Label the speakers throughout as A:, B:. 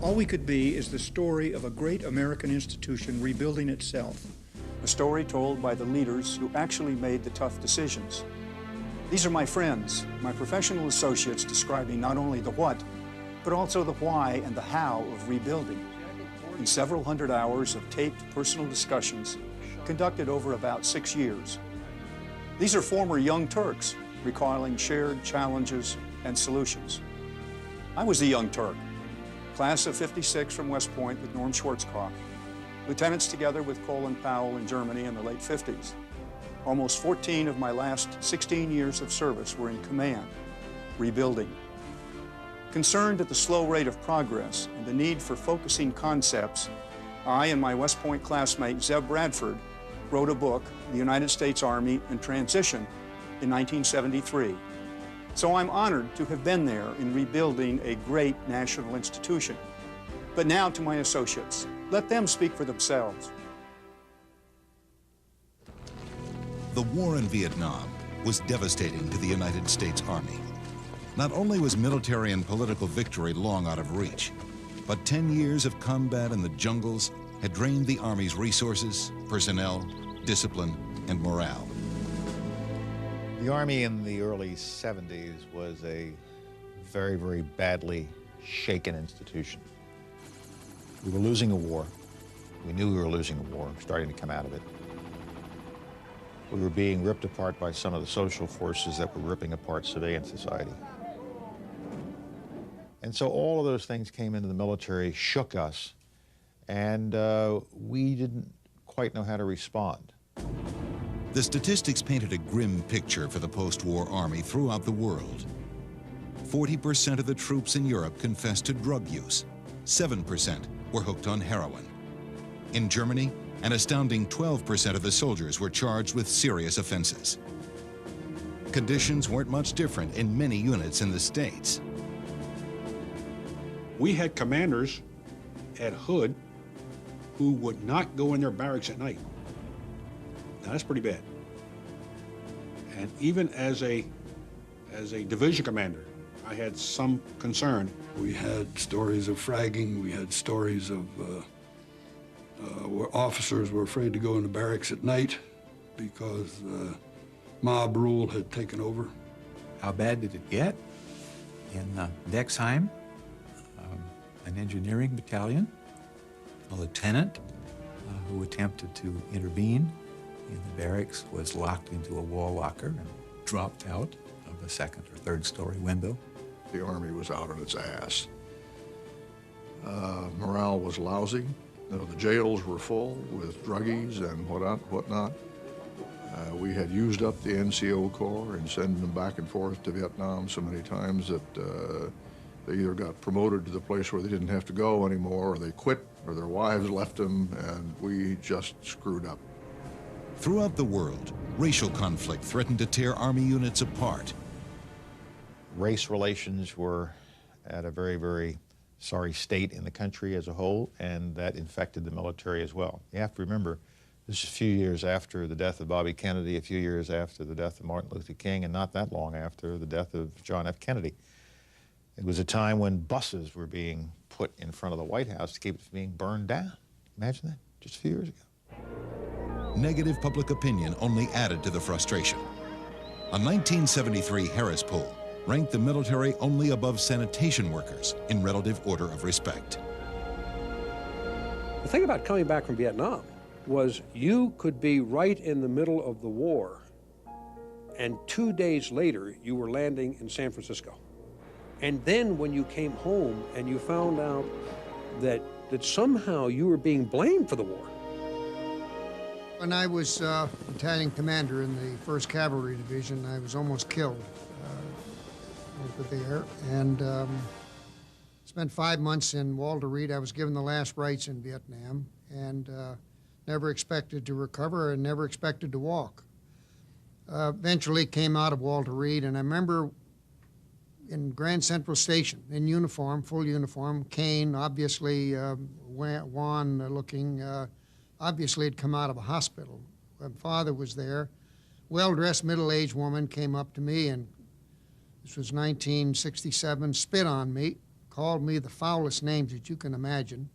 A: All We Could Be is the story of a great American institution rebuilding itself. A story told by the leaders who actually made the tough decisions. These are my friends, my professional associates describing not only the what, but also the why and the how of rebuilding. In several hundred hours of taped personal discussions conducted over about 6 years. These are former Young Turks recalling shared challenges and solutions. I was a Young Turk, class of '56 from West Point with Norm Schwarzkopf, lieutenants together with Colin Powell in Germany in the late '50s. Almost 14 of my last 16 years of service were in command, rebuilding. Concerned at the slow rate of progress and the need for focusing concepts, I and my West Point classmate Zeb Bradford wrote a book, The United States Army in Transition, in 1973. So I'm honored to have been there in rebuilding a great national institution. But now to my associates, let them speak for themselves.
B: The war in Vietnam was devastating to the United States Army. Not only was military and political victory long out of reach, but 10 years of combat in the jungles had drained the Army's resources, personnel, discipline, and morale.
C: The Army in the early 70s was a very, very badly shaken institution. We were losing a war. We knew we were losing a war, starting to come out of it. We were being ripped apart by some of the social forces that were ripping apart civilian society. And so all of those things came into the military, shook us, and we didn't quite know how to respond.
B: The statistics painted a grim picture for the post-war Army throughout the world. 40% of the troops in Europe confessed to drug use. 7% were hooked on heroin. In Germany, an astounding 12% of the soldiers were charged with serious offenses. Conditions weren't much different in many units in the States.
D: We had commanders at Hood who would not go in their barracks at night. Now, that's pretty bad. And even as a division commander, I had some concern.
E: We had stories of fragging. We had stories of where officers were afraid to go into barracks at night because mob rule had taken over.
F: How bad did it get? In Dexheim, an engineering battalion, a lieutenant who attempted to intervene in the barracks was locked into a wall locker and dropped out of a second or third story window.
G: The Army was out on its ass. Morale was lousy. You know, the jails were full with druggies and whatnot. We had used up the NCO Corps and sending them back and forth to Vietnam so many times that they either got promoted to the place where they didn't have to go anymore, or they quit, or their wives left them, and we just screwed up.
B: Throughout the world, racial conflict threatened to tear Army units apart.
C: Race relations were at a very, very sorry state in the country as a whole, and that infected the military as well. You have to remember, this is a few years after the death of Bobby Kennedy, a few years after the death of Martin Luther King, and not that long after the death of John F. Kennedy. It was a time when buses were being put in front of the White House to keep it from being burned down. Imagine that, just a few years ago.
B: Negative public opinion only added to the frustration. A 1973 Harris poll ranked the military only above sanitation workers in relative order of respect.
H: The thing about coming back from Vietnam was you could be right in the middle of the war, and 2 days later, you were landing in San Francisco. And then when you came home and you found out that somehow you were being blamed for the war.
I: When I was battalion commander in the 1st Cavalry Division, I was almost killed over there, and spent 5 months in Walter Reed. I was given the last rites in Vietnam, and never expected to recover and never expected to walk. Eventually came out of Walter Reed, and I remember in Grand Central Station, in uniform, full uniform, cane, obviously wan-looking, obviously had come out of a hospital. My father was there. Well-dressed, middle-aged woman came up to me, and this was 1967, spit on me, called me the foulest names that you can imagine.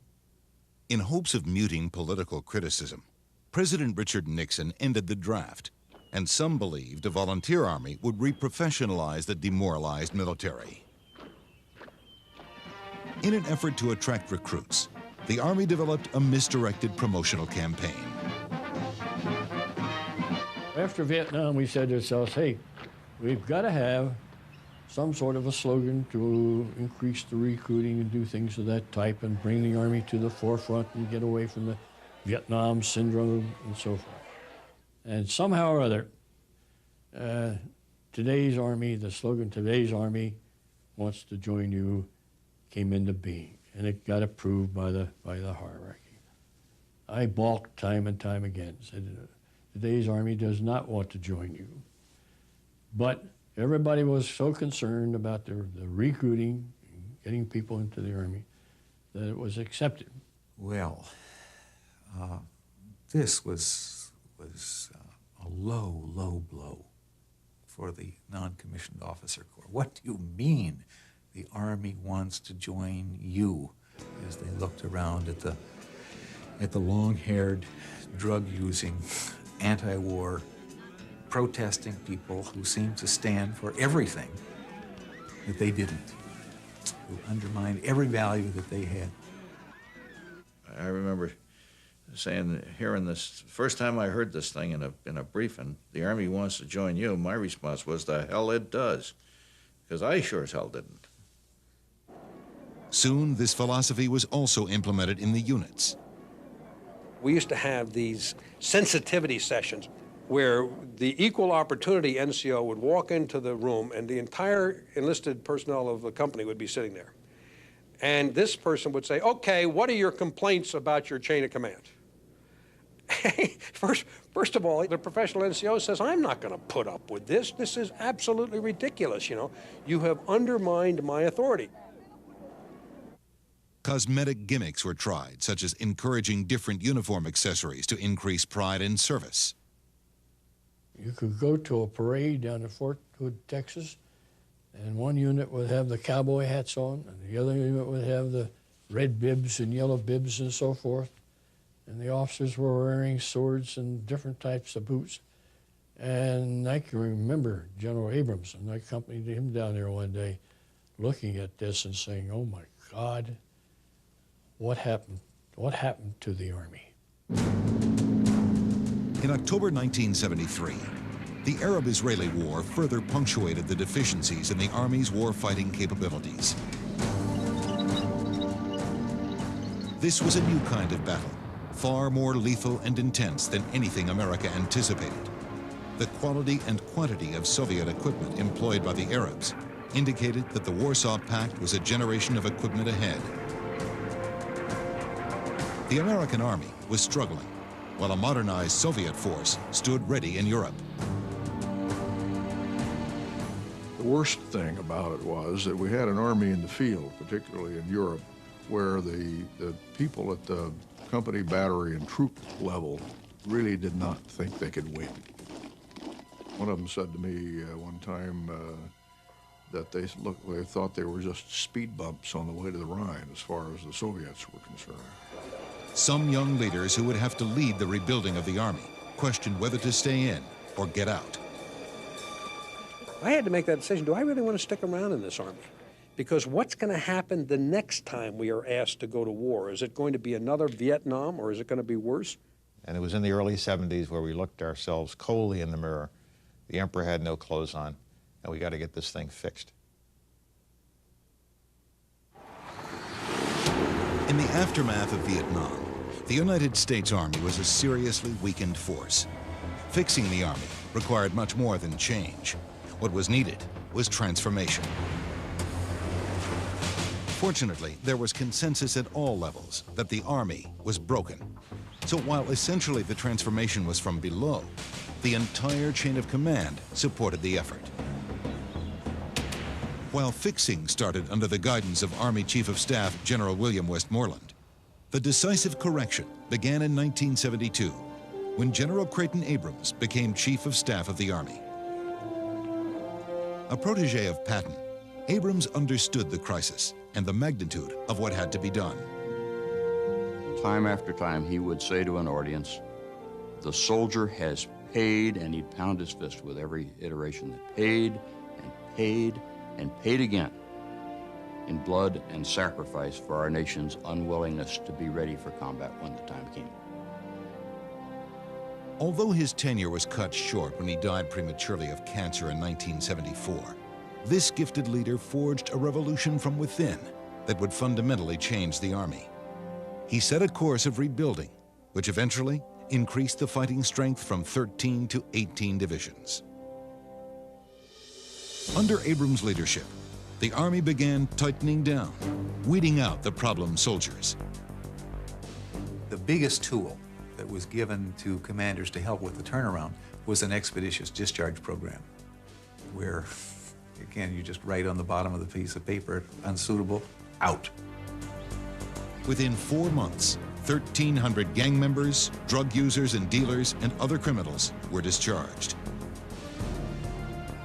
B: In hopes of muting political criticism, President Richard Nixon ended the draft, and some believed a volunteer army would reprofessionalize the demoralized military. In an effort to attract recruits, the Army developed a misdirected promotional campaign.
J: After Vietnam, we said to ourselves, hey, we've got to have some sort of a slogan to increase the recruiting and do things of that type and bring the Army to the forefront and get away from the Vietnam syndrome and so forth. And somehow or other, today's Army, the slogan, today's Army wants to join you, came into being. And it got approved by the hierarchy. I balked time and time again, said, today's Army does not want to join you. But everybody was so concerned about the recruiting, getting people into the Army, that it was accepted.
F: Well, this was a low, low blow for the non-commissioned officer corps. What do you mean the Army wants to join you? As they looked around at the long-haired, drug-using, anti-war, protesting people who seemed to stand for everything that they didn't, who undermined every value that they had.
K: I remember hearing this, first time I heard this thing in a briefing, the Army wants to join you, my response was, the hell it does, because I sure as hell didn't.
B: Soon, this philosophy was also implemented in the units.
H: We used to have these sensitivity sessions where the equal opportunity NCO would walk into the room and the entire enlisted personnel of the company would be sitting there. And this person would say, okay, what are your complaints about your chain of command? First of all, the professional NCO says, I'm not going to put up with this. This is absolutely ridiculous, you know. You have undermined my authority.
B: Cosmetic gimmicks were tried, such as encouraging different uniform accessories to increase pride in service.
J: You could go to a parade down in Fort Hood, Texas, and one unit would have the cowboy hats on, and the other unit would have the red bibs and yellow bibs and so forth. And the officers were wearing swords and different types of boots. And I can remember General Abrams, and I accompanied him down there one day, looking at this and saying, oh my God, what happened? What happened to the Army?
B: In October 1973, the Arab-Israeli War further punctuated the deficiencies in the Army's war-fighting capabilities. This was a new kind of battle, far more lethal and intense than anything America anticipated. The quality and quantity of Soviet equipment employed by the Arabs indicated that the Warsaw Pact was a generation of equipment ahead. The American Army was struggling, while a modernized Soviet force stood ready in Europe.
G: The worst thing about it was that we had an army in the field, particularly in Europe, where the people at the company, battery, and troop level really did not think they could win. One of them said to me one time that they thought they were just speed bumps on the way to the Rhine as far as the Soviets were concerned.
B: Some young leaders who would have to lead the rebuilding of the Army questioned whether to stay in or get out.
H: I had to make that decision. Do I really want to stick around in this Army? Because what's going to happen the next time we are asked to go to war? Is it going to be another Vietnam, or is it going to be worse?
C: And it was in the early 70s where we looked ourselves coldly in the mirror. The emperor had no clothes on, and we got to get this thing fixed.
B: In the aftermath of Vietnam, the United States Army was a seriously weakened force. Fixing the Army required much more than change. What was needed was transformation. Fortunately, there was consensus at all levels that the Army was broken. So while essentially the transformation was from below, the entire chain of command supported the effort. While fixing started under the guidance of Army Chief of Staff General William Westmoreland, the decisive correction began in 1972 when General Creighton Abrams became Chief of Staff of the Army. A protege of Patton, Abrams understood the crisis and the magnitude of what had to be done.
L: Time after time, he would say to an audience, the soldier has paid, and he'd pound his fist with every iteration, that paid and paid and paid again in blood and sacrifice for our nation's unwillingness to be ready for combat when the time came.
B: Although his tenure was cut short when he died prematurely of cancer in 1974, this gifted leader forged a revolution from within that would fundamentally change the Army. He set a course of rebuilding, which eventually increased the fighting strength from 13 to 18 divisions. Under Abrams' leadership, the Army began tightening down, weeding out the problem soldiers.
F: The biggest tool that was given to commanders to help with the turnaround was an expeditious discharge program, where, again, you just write on the bottom of the piece of paper, unsuitable, out.
B: Within 4 months, 1,300 gang members, drug users and dealers, and other criminals were discharged.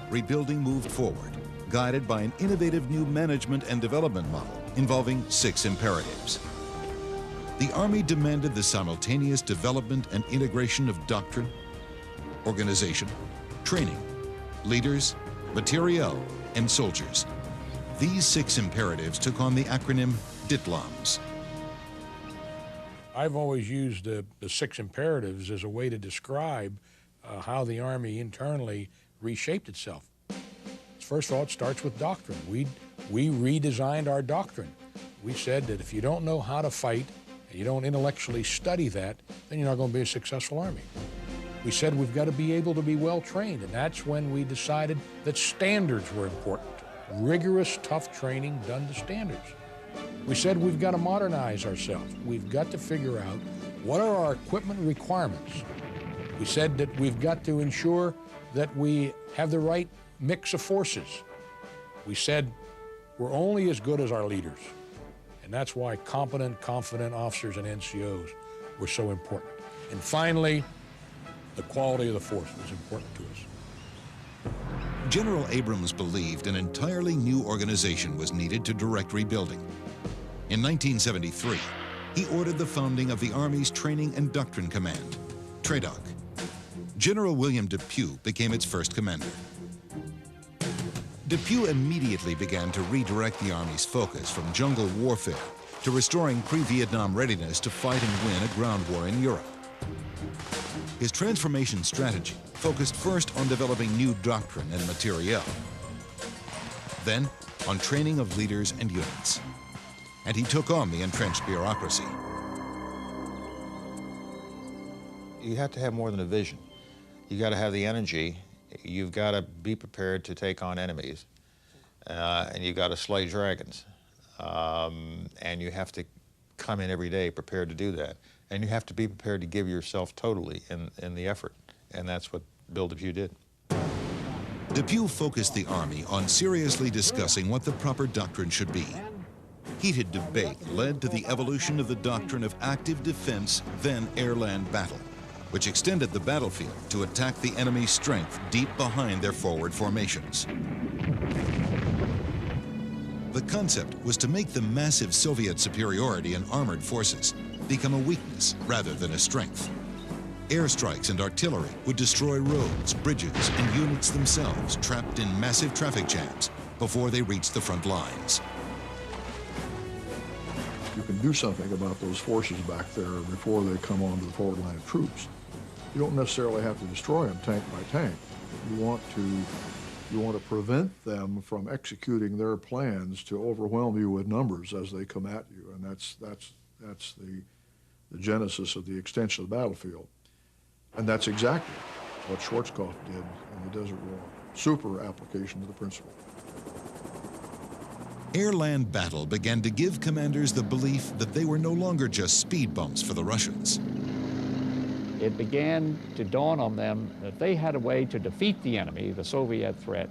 B: Rebuilding moved forward, guided by an innovative new management and development model involving 6 imperatives. The Army demanded the simultaneous development and integration of doctrine, organization, training, leaders, materiel, and soldiers. These 6 imperatives took on the acronym DITLOMS.
D: I've always used the 6 imperatives as a way to describe how the Army internally reshaped itself. First of all, it starts with doctrine. We redesigned our doctrine. We said that if you don't know how to fight, and you don't intellectually study that, then you're not going to be a successful Army. We said we've got to be able to be well trained, and that's when we decided that standards were important. Rigorous, tough training done to standards. We said we've got to modernize ourselves. We've got to figure out what are our equipment requirements. We said that we've got to ensure that we have the right mix of forces. We said we're only as good as our leaders. And that's why competent, confident officers and NCOs were so important. And finally, the quality of the force was important to us.
B: General Abrams believed an entirely new organization was needed to direct rebuilding. In 1973, he ordered the founding of the Army's Training and Doctrine Command, TRADOC. General William Depew became its first commander. Depew immediately began to redirect the Army's focus from jungle warfare to restoring pre-Vietnam readiness to fight and win a ground war in Europe. His transformation strategy focused first on developing new doctrine and materiel, then on training of leaders and units. And he took on the entrenched bureaucracy.
C: You have to have more than a vision. You got to have the energy. You've got to be prepared to take on enemies, and you've got to slay dragons. And you have to come in every day prepared to do that. And you have to be prepared to give yourself totally in the effort. And that's what Bill Depew did.
B: Depew focused the Army on seriously discussing what the proper doctrine should be. Heated debate led to the evolution of the doctrine of active defense, then air-land battle, which extended the battlefield to attack the enemy's strength deep behind their forward formations. The concept was to make the massive Soviet superiority in armored forces become a weakness rather than a strength. Airstrikes and artillery would destroy roads, bridges, and units themselves trapped in massive traffic jams before they reached the front lines.
G: You can do something about those forces back there before they come onto the forward line of troops. You don't necessarily have to destroy them tank by tank. You want to prevent them from executing their plans to overwhelm you with numbers as they come at you, and that's the genesis of the extension of the battlefield. And that's exactly what Schwarzkopf did in the Desert War. Super application of the principle.
B: Air-land battle began to give commanders the belief that they were no longer just speed bumps for the Russians.
M: It began to dawn on them that they had a way to defeat the enemy, the Soviet threat,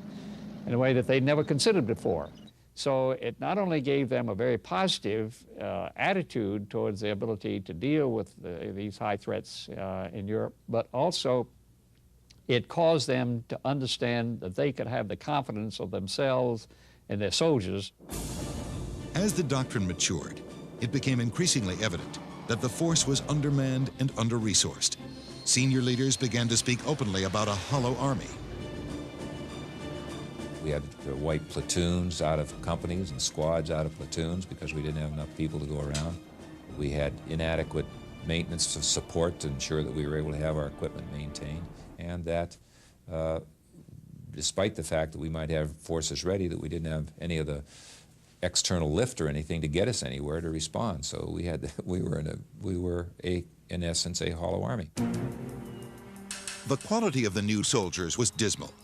M: in a way that they'd never considered before. So it not only gave them a very positive attitude towards the ability to deal with these high threats in Europe, but also it caused them to understand that they could have the confidence of themselves and their soldiers.
B: As the doctrine matured, it became increasingly evident that the force was undermanned and under-resourced. Senior leaders began to speak openly about a hollow army.
N: We had to wipe platoons out of companies and squads out of platoons because we didn't have enough people to go around. We had inadequate maintenance support to ensure that we were able to have our equipment maintained, and that despite the fact that we might have forces ready, that we didn't have any of the external lift or anything to get us anywhere to respond. So we were in essence a hollow army.
B: The quality of the new soldiers was dismal.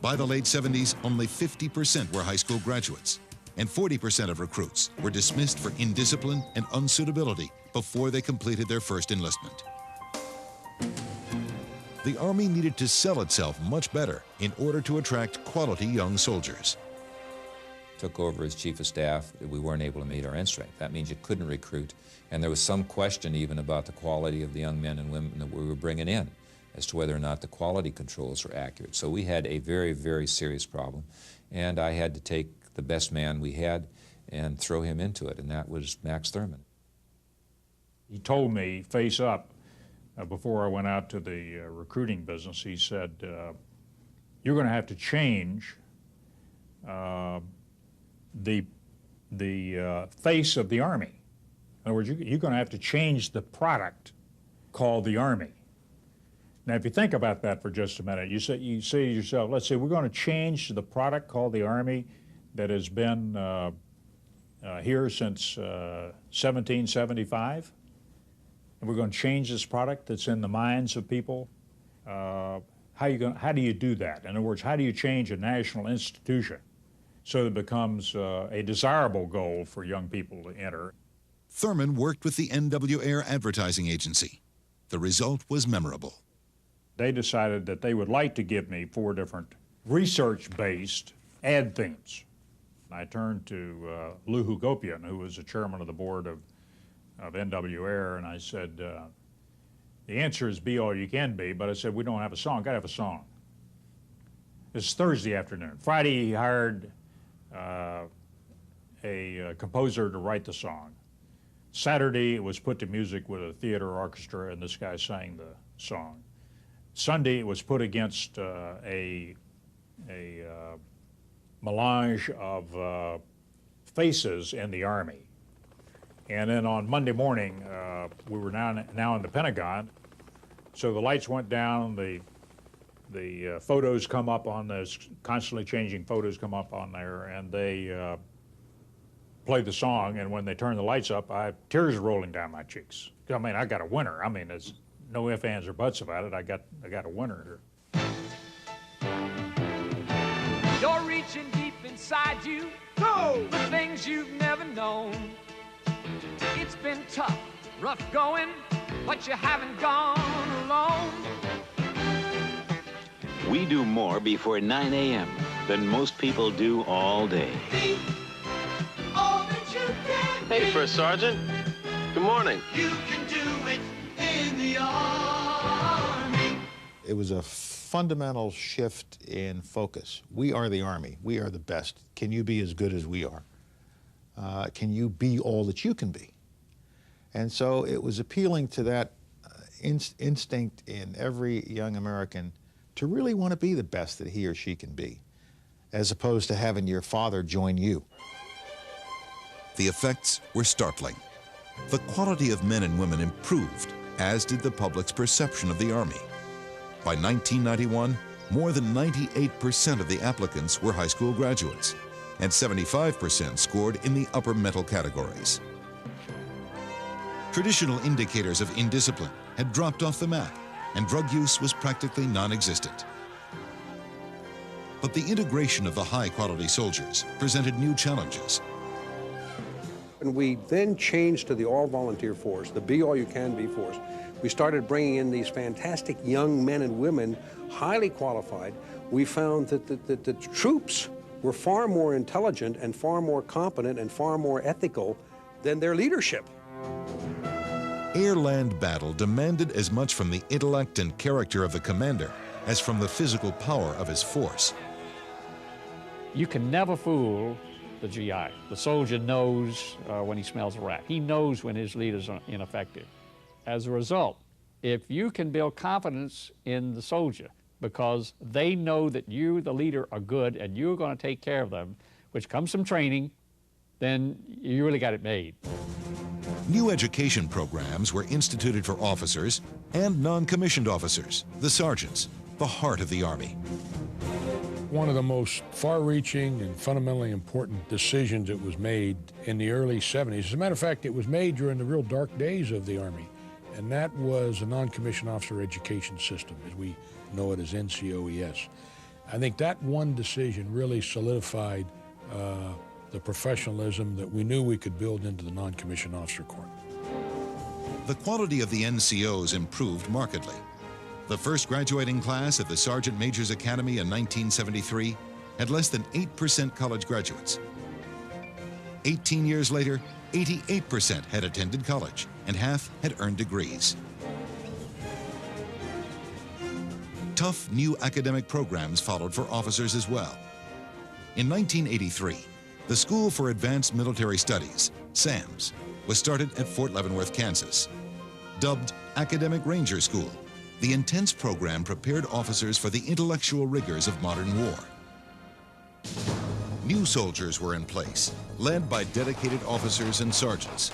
B: By the late 70s, only 50% were high school graduates, and 40% of recruits were dismissed for indiscipline and unsuitability before they completed their first enlistment. The Army needed to sell itself much better in order to attract quality young soldiers.
N: Took over as chief of staff, we weren't able to meet our end strength. That means you couldn't recruit, and there was some question even about the quality of the young men and women that we were bringing in, as to whether or not the quality controls were accurate. So we had a very, very serious problem, and I had to take the best man we had and throw him into it, and that was Max Thurman.
O: He told me, face up, before I went out to the recruiting business, he said, you're going to have to change the face of the Army. In other words, you're going to have to change the product called the Army. Now, if you think about that for just a minute, you say to yourself, let's say we're going to change the product called the Army that has been here since 1775, and we're going to change this product that's in the minds of people. How do you do that? In other words, how do you change a national institution so that it becomes a desirable goal for young people to enter?
B: Thurman worked with the NWAIR advertising agency. The result was memorable.
O: They decided that they would like to give me 4 different research-based ad themes. I turned to Lou Hugopian, who was the chairman of the board of NWAIR, and I said, the answer is be all you can be, but I said, we don't have a song, gotta have a song. It's Thursday afternoon. Friday, he hired a composer to write the song. Saturday, it was put to music with a theater orchestra, and this guy sang the song. Sunday, it was put against a melange of faces in the Army. And then on Monday morning, we were now in the Pentagon, so the lights went down, the photos come up on this, constantly changing photos come up on there, and they played the song, and when they turned the lights up, tears were rolling down my cheeks. I mean, I got a winner. I mean, there's no ifs, ands, or buts about it. I got a winner here.
P: You're reaching deep inside you, the things you've never known. It's been tough, rough going, but you haven't gone alone.
Q: We do more before 9 a.m. than most people do all day.
P: Be all that you can
Q: Hey,
P: be.
Q: First Sergeant. Good morning.
P: You can do it in the Army.
C: It was a fundamental shift in focus. We are the Army. We are the best. Can you be as good as we are? Can you be all that you can be? And so it was appealing to that instinct in every young American to really want to be the best that he or she can be, as opposed to having your father join you.
B: The effects were startling. The quality of men and women improved, as did the public's perception of the Army. By 1991, more than 98% of the applicants were high school graduates, and 75% scored in the upper mental categories. Traditional indicators of indiscipline had dropped off the map, and drug use was practically non-existent. But the integration of the high-quality soldiers presented new challenges.
H: And we then changed to the all-volunteer force, the be-all-you-can-be force. We started bringing in these fantastic young men and women, highly qualified. We found that the troops were far more intelligent and far more competent and far more ethical than their leadership.
B: Air-land battle demanded as much from the intellect and character of the commander as from the physical power of his force.
M: You can never fool the GI. The soldier knows when he smells a rat. He knows when his leaders are ineffective. As a result, if you can build confidence in the soldier because they know that you, the leader, are good and you're going to take care of them, which comes from training, then you really got it made.
B: New education programs were instituted for officers and non-commissioned officers, the sergeants, the heart of the Army.
R: One of the most far-reaching and fundamentally important decisions that was made in the early 70s. As a matter of fact, it was made during the real dark days of the Army, and that was a non-commissioned officer education system, as we know it as NCOES. I think that one decision really solidified the professionalism that we knew we could build into the non-commissioned officer corps.
B: The quality of the NCOs improved markedly. The first graduating class of the Sergeant Majors Academy in 1973 had less than 8% college graduates. 18 years later, 88% had attended college, and half had earned degrees. Tough new academic programs followed for officers as well. In 1983, the School for Advanced Military Studies, SAMS, was started at Fort Leavenworth, Kansas. Dubbed Academic Ranger School, the intense program prepared officers for the intellectual rigors of modern war. New soldiers were in place, led by dedicated officers and sergeants.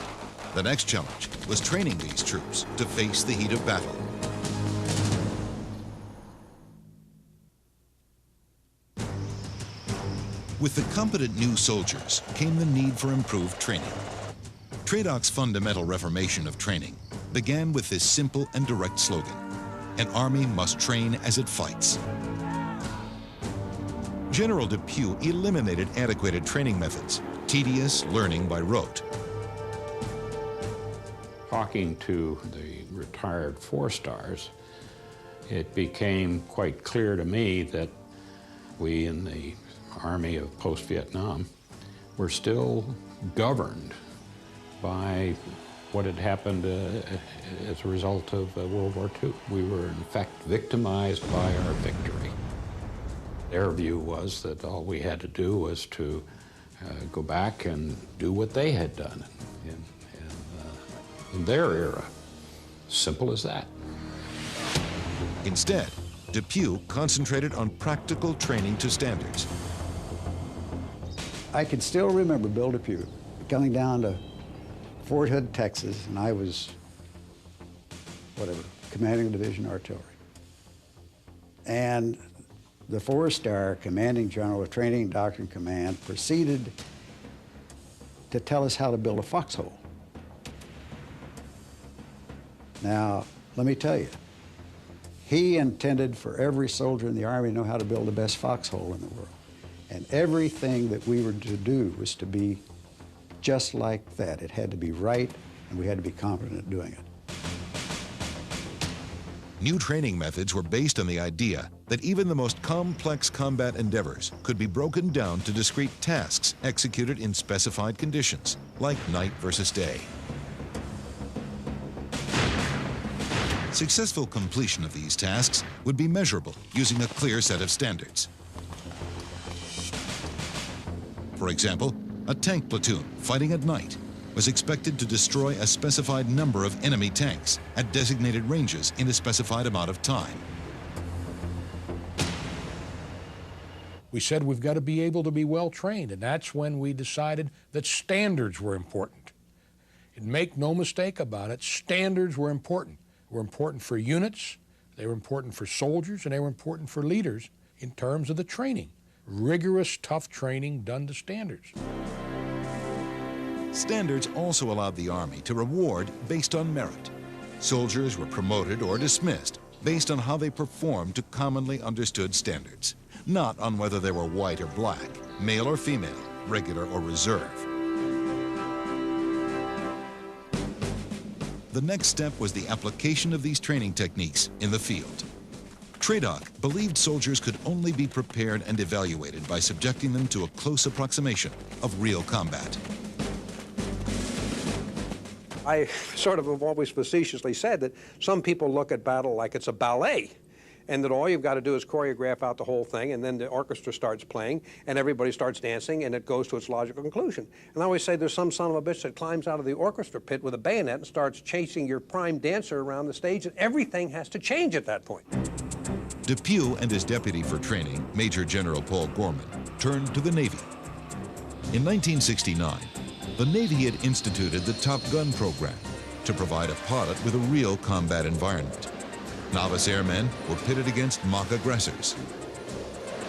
B: The next challenge was training these troops to face the heat of battle. With the competent new soldiers came the need for improved training. TRADOC's fundamental reformation of training began with this simple and direct slogan: an Army must train as it fights. General Depew eliminated antiquated training methods, tedious learning by rote.
S: Talking to the retired four-stars, it became quite clear to me that we in the Army of post-Vietnam were still governed by what had happened as a result of World War II. We were, in fact, victimized by our victory. Their view was that all we had to do was to go back and do what they had done in their era. Simple as that.
B: Instead, Depew concentrated on practical training to standards.
T: I can still remember Bill Depew coming down to Fort Hood, Texas, and I was, commanding Division Artillery. And the four-star commanding general of Training and Doctrine Command proceeded to tell us how to build a foxhole. Now, let me tell you, he intended for every soldier in the Army to know how to build the best foxhole in the world. And everything that we were to do was to be just like that. It had to be right, and we had to be competent at doing it.
B: New training methods were based on the idea that even the most complex combat endeavors could be broken down to discrete tasks executed in specified conditions, like night versus day. Successful completion of these tasks would be measurable using a clear set of standards. For example, a tank platoon fighting at night was expected to destroy a specified number of enemy tanks at designated ranges in a specified amount of time.
R: We said we've got to be able to be well trained, and that's when we decided that standards were important. And make no mistake about it, standards were important. They were important for units, they were important for soldiers, and they were important for leaders in terms of the training. Rigorous, tough training done to standards.
B: Standards also allowed the Army to reward based on merit. Soldiers were promoted or dismissed based on how they performed to commonly understood standards, not on whether they were white or black, male or female, regular or reserve. The next step was the application of these training techniques in the field. TRADOC believed soldiers could only be prepared and evaluated by subjecting them to a close approximation of real combat.
H: I sort of have always facetiously said that some people look at battle like it's a ballet. and that all you've got to do is choreograph out the whole thing, and then the orchestra starts playing, and everybody starts dancing, and it goes to its logical conclusion. And I always say there's some son of a bitch that climbs out of the orchestra pit with a bayonet and starts chasing your prime dancer around the stage, and everything has to change at that point.
B: Depew and his deputy for training, Major General Paul Gorman, turned to the Navy. In 1969, the Navy had instituted the Top Gun program to provide a pilot with a real combat environment. Novice airmen were pitted against mock aggressors.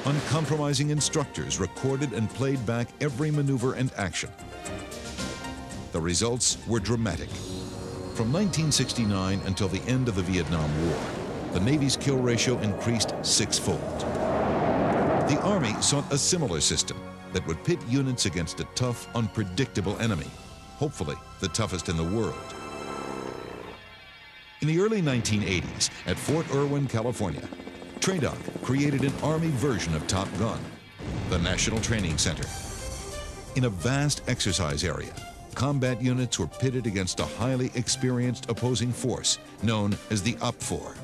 B: Uncompromising instructors recorded and played back every maneuver and action. The results were dramatic. From 1969 until the end of the Vietnam War, the Navy's kill ratio increased 6-fold. The Army sought a similar system that would pit units against a tough, unpredictable enemy, hopefully the toughest in the world. In the early 1980s, at Fort Irwin, California, TRADOC created an Army version of Top Gun, the National Training Center. In a vast exercise area, combat units were pitted against a highly experienced opposing force known as the OPFOR.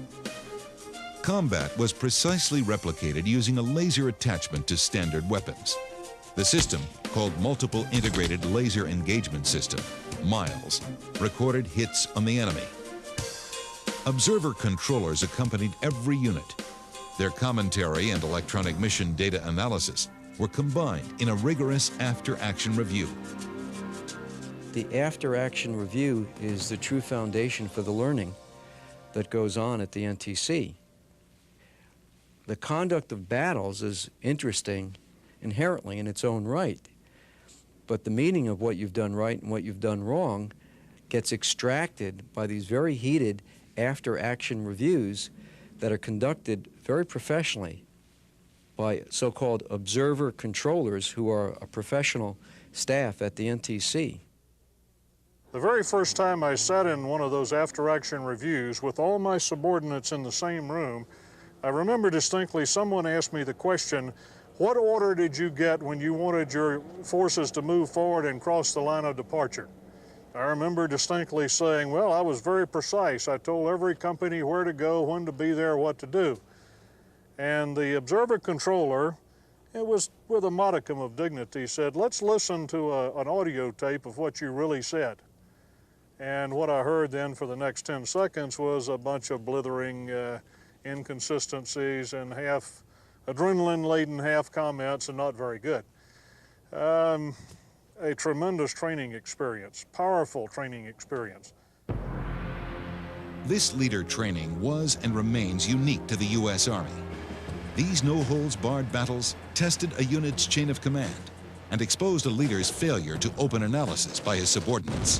B: Combat was precisely replicated using a laser attachment to standard weapons. The system, called Multiple Integrated Laser Engagement System, MILES, recorded hits on the enemy. Observer controllers accompanied every unit. Their commentary and electronic mission data analysis were combined in a rigorous after-action review.
U: The after-action review is the true foundation for the learning that goes on at the NTC. The conduct of battles is interesting inherently in its own right, but the meaning of what you've done right and what you've done wrong gets extracted by these very heated after-action reviews that are conducted very professionally by so-called observer controllers who are a professional staff at the NTC.
V: The very first time I sat in one of those after-action reviews with all my subordinates in the same room, I remember distinctly someone asked me the question, what order did you get when you wanted your forces to move forward and cross the line of departure? I remember distinctly saying, well, I was very precise. I told every company where to go, when to be there, what to do. And the observer controller, it was with a modicum of dignity, said, let's listen to an audio tape of what you really said. And what I heard then for the next 10 seconds was a bunch of blithering inconsistencies and half adrenaline-laden half comments and not very good. A tremendous training experience, powerful training experience.
B: This leader training was and remains unique to the U.S. Army. These no-holds-barred battles tested a unit's chain of command and exposed a leader's failure to open analysis by his subordinates.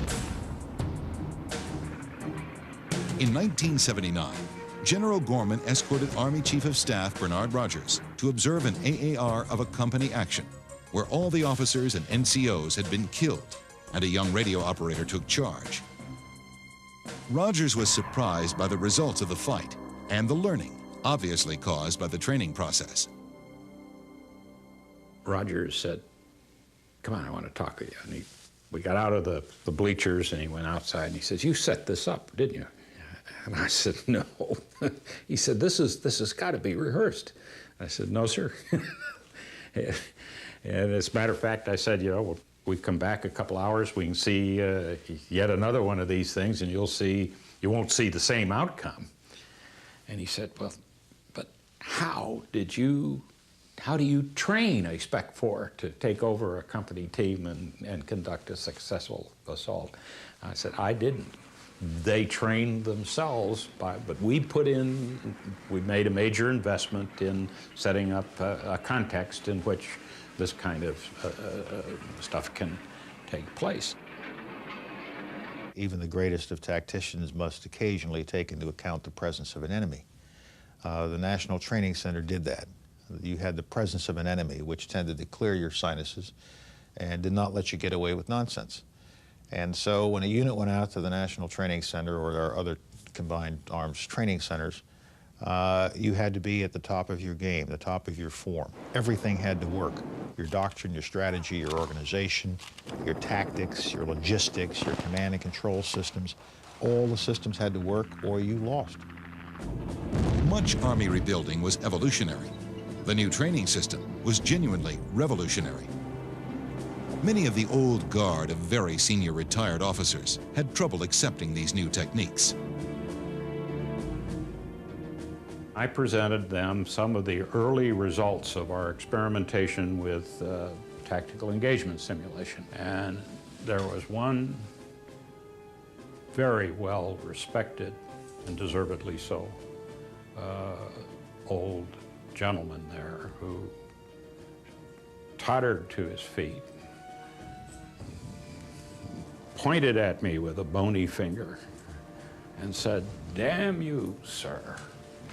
B: In 1979, General Gorman escorted Army Chief of Staff Bernard Rogers to observe an AAR of a company action where all the officers and NCOs had been killed and a young radio operator took charge. Rogers was surprised by the results of the fight and the learning, obviously caused by the training process.
S: Rogers said, come on, I want to talk to you. And we got out of the bleachers and he went outside and he says, you set this up, didn't you? And I said, no. He said, this has got to be rehearsed. I said, no, sir. And as a matter of fact, I said, you know, we come back a couple hours, we can see yet another one of these things, and you won't see the same outcome. And he said, well, but how do you train a Spec 4 to take over a company team and conduct a successful assault? I said, I didn't. They trained themselves, but we made a major investment in setting up a context in which this kind of stuff can take place.
C: Even the greatest of tacticians must occasionally take into account the presence of an enemy. The National Training Center did that. You had the presence of an enemy, which tended to clear your sinuses and did not let you get away with nonsense. And so when a unit went out to the National Training Center or our other combined arms training centers, you had to be at the top of your game, the top of your form. Everything had to work. Your doctrine, your strategy, your organization, your tactics, your logistics, your command and control systems, all the systems had to work or you lost.
B: Much Army rebuilding was evolutionary. The new training system was genuinely revolutionary. Many of the old guard of very senior retired officers had trouble accepting these new techniques.
S: I presented them some of the early results of our experimentation with tactical engagement simulation. And there was one very well respected, and deservedly so, old gentleman there who tottered to his feet, pointed at me with a bony finger and said, "Damn you, sir.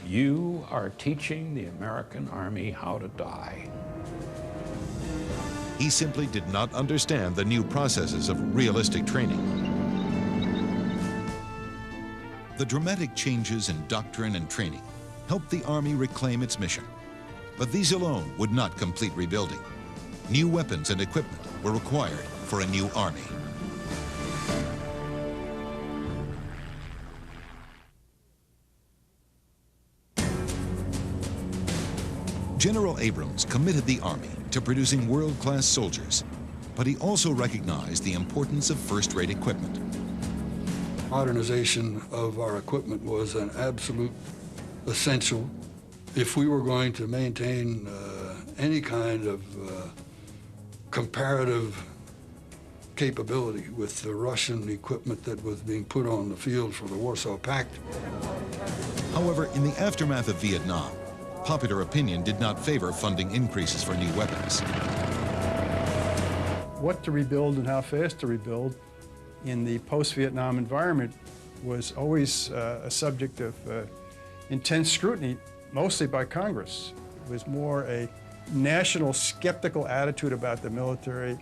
S: You are teaching the American Army how to die."
B: He simply did not understand the new processes of realistic training. The dramatic changes in doctrine and training helped the Army reclaim its mission. But these alone would not complete rebuilding. New weapons and equipment were required for a new Army. General Abrams committed the Army to producing world-class soldiers, but he also recognized the importance of first-rate equipment.
A: Modernization of our equipment was an absolute essential if we were going to maintain any kind of comparative capability with the Russian equipment that was being put on the field for the Warsaw Pact.
B: However, in the aftermath of Vietnam, popular opinion did not favor funding increases for new weapons.
E: What to rebuild and how fast to rebuild in the post-Vietnam environment was always a subject of intense scrutiny, mostly by Congress. It was more a national skeptical attitude about the military,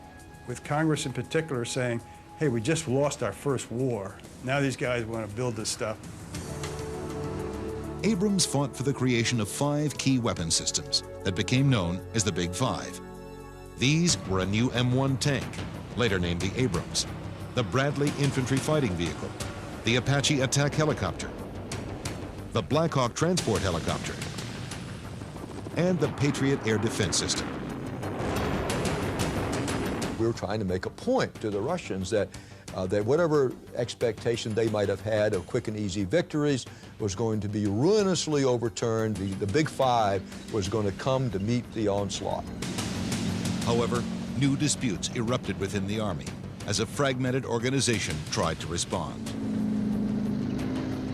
E: with Congress in particular saying, hey, we just lost our first war. Now these guys want to build this stuff.
B: Abrams fought for the creation of 5 key weapon systems that became known as the Big Five. These were a new M1 tank, later named the Abrams, the Bradley Infantry Fighting Vehicle, the Apache Attack Helicopter, the Black Hawk Transport Helicopter, and the Patriot Air Defense System.
W: We were trying to make a point to the Russians that whatever expectation they might have had of quick and easy victories was going to be ruinously overturned. The Big Five was going to come to meet the onslaught.
B: However, new disputes erupted within the Army as a fragmented organization tried to respond.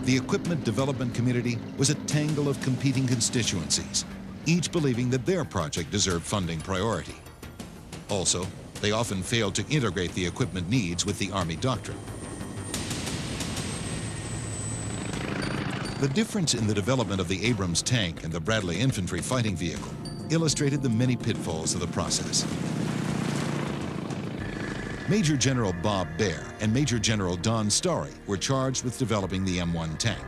B: The equipment development community was a tangle of competing constituencies, each believing that their project deserved funding priority. Also, they often failed to integrate the equipment needs with the Army doctrine. The difference in the development of the Abrams tank and the Bradley Infantry Fighting Vehicle illustrated the many pitfalls of the process. Major General Bob Baer and Major General Don Starry were charged with developing the M1 tank.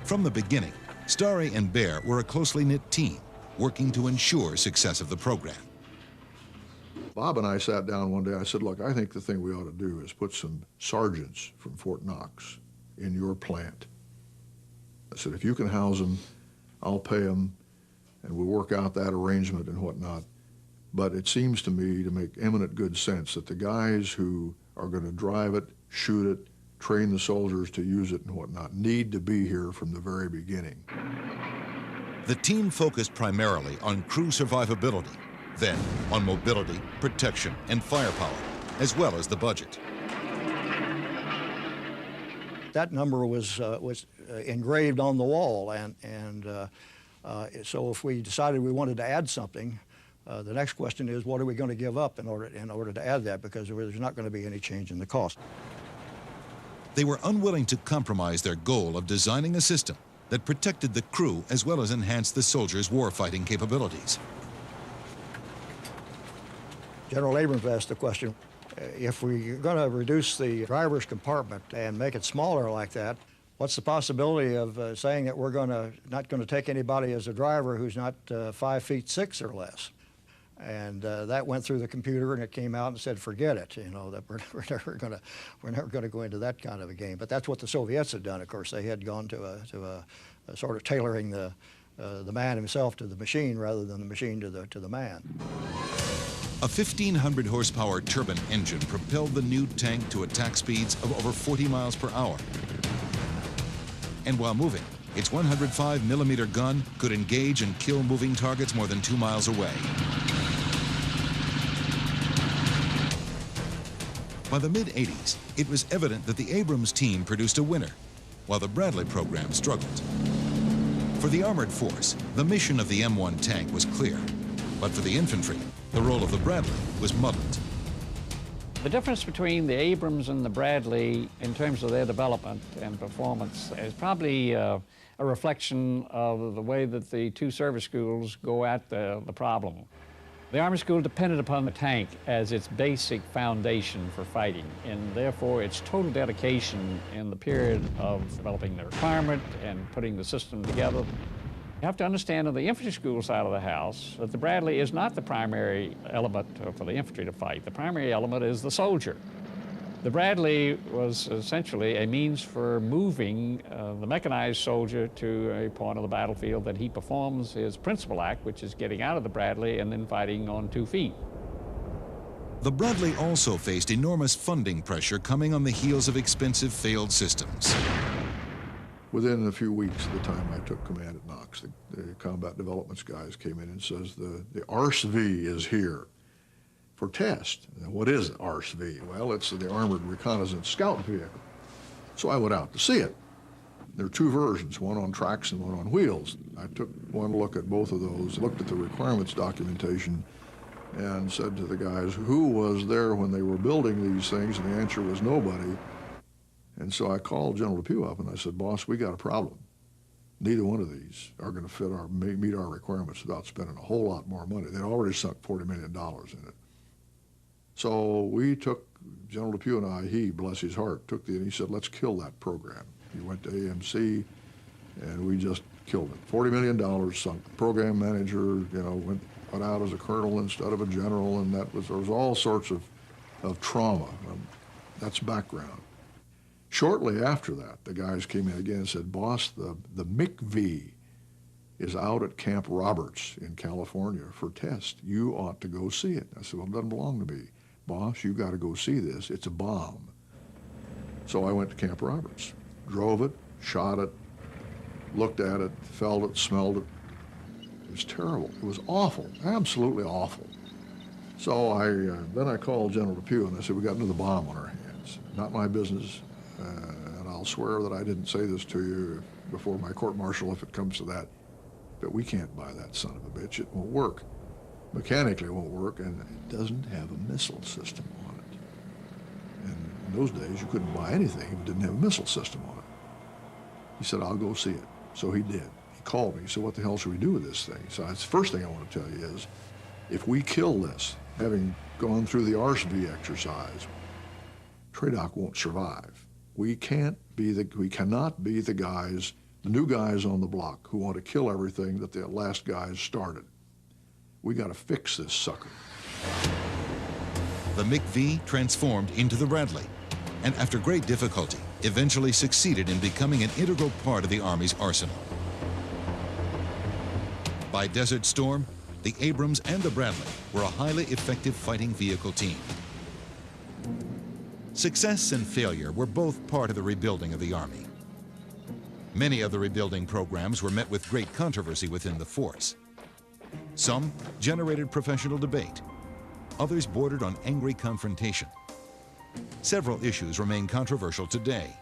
B: From the beginning, Starry and Baer were a closely knit team, working to ensure success of the program.
G: Bob and I sat down one day. I said, look, I think the thing we ought to do is put some sergeants from Fort Knox in your plant. I said, if you can house them, I'll pay them, and we'll work out that arrangement and whatnot. But it seems to me to make eminent good sense that the guys who are going to drive it, shoot it, train the soldiers to use it and whatnot need to be here from the very beginning.
B: The team focused primarily on crew survivability, then on mobility, protection, and firepower, as well as the budget.
T: That number was engraved on the wall, and so if we decided we wanted to add something, the next question is, what are we going to give up in order to add that, because there's not going to be any change in the cost.
B: They were unwilling to compromise their goal of designing a system that protected the crew as well as enhanced the soldiers' warfighting capabilities.
T: General Abrams asked the question, if we're going to reduce the driver's compartment and make it smaller like that, what's the possibility of saying that we're not going to take anybody as a driver who's not 5'6" or less? And that went through the computer, and it came out and said, forget it, you know, that we're never going to go into that kind of a game. But that's what the Soviets had done. Of course, they had gone to a sort of tailoring the man himself to the machine rather than the machine to the man.
B: A 1,500 horsepower turbine engine propelled the new tank to attack speeds of over 40 miles per hour. And while moving, its 105-millimeter gun could engage and kill moving targets more than 2 miles away. By the mid-'80s, it was evident that the Abrams team produced a winner, while the Bradley program struggled. For the armored force, the mission of the M1 tank was clear, but for the infantry, the role of the Bradley was muddled.
M: The difference between the Abrams and the Bradley in terms of their development and performance is probably a reflection of the way that the two service schools go at the problem. The Army School depended upon the tank as its basic foundation for fighting, and therefore its total dedication in the period of developing the requirement and putting the system together. You have to understand on the infantry school side of the house that the Bradley is not the primary element for the infantry to fight. The primary element is the soldier. The Bradley was essentially a means for moving the mechanized soldier to a point of the battlefield that he performs his principal act, which is getting out of the Bradley and then fighting on 2 feet.
B: The Bradley also faced enormous funding pressure coming on the heels of expensive failed systems.
G: Within a few weeks of the time I took command at Knox, the combat developments guys came in and says, the ARS-V is here for test. Now, what is ARS-V? Well, it's the Armored Reconnaissance Scout Vehicle. So I went out to see it. There are two versions, one on tracks and one on wheels. I took one look at both of those, looked at the requirements documentation, and said to the guys, who was there when they were building these things? And the answer was nobody. And so I called General Depew up and I said, boss, we got a problem. Neither one of these are going to meet our requirements without spending a whole lot more money. They'd already sunk $40 million in it. So we took, General Depew and I, he, bless his heart, and he said, let's kill that program. He went to AMC and we just killed it. $40 million sunk. The program manager, went out as a colonel instead of a general, and there was all sorts of trauma. That's background. Shortly after that, the guys came in again and said, boss, the MiG-V is out at Camp Roberts in California for test. You ought to go see it. I said, well, it doesn't belong to me. Boss, you got to go see this. It's a bomb. So I went to Camp Roberts, drove it, shot it, looked at it, felt it, smelled it. It was terrible. It was awful, absolutely awful. So then I called General Depew and I said, we got another bomb on our hands. Not my business. And I'll swear that I didn't say this to you before my court-martial if it comes to that, but we can't buy that son of a bitch. It won't work. Mechanically it won't work, and it doesn't have a missile system on it. And in those days, you couldn't buy anything if it didn't have a missile system on it. He said, I'll go see it. So he did. He called me. He said, what the hell should we do with this thing? So that's the first thing I want to tell you is, if we kill this, having gone through the ARS-V exercise, TRADOC won't survive. We cannot be the new guys on the block who want to kill everything that the last guys started. We got to fix this sucker.
B: The MiG-V transformed into the Bradley, and after great difficulty, eventually succeeded in becoming an integral part of the Army's arsenal. By Desert Storm, the Abrams and the Bradley were a highly effective fighting vehicle team. Success and failure were both part of the rebuilding of the Army. Many of the rebuilding programs were met with great controversy within the force. Some generated professional debate. Others bordered on angry confrontation. Several issues remain controversial today.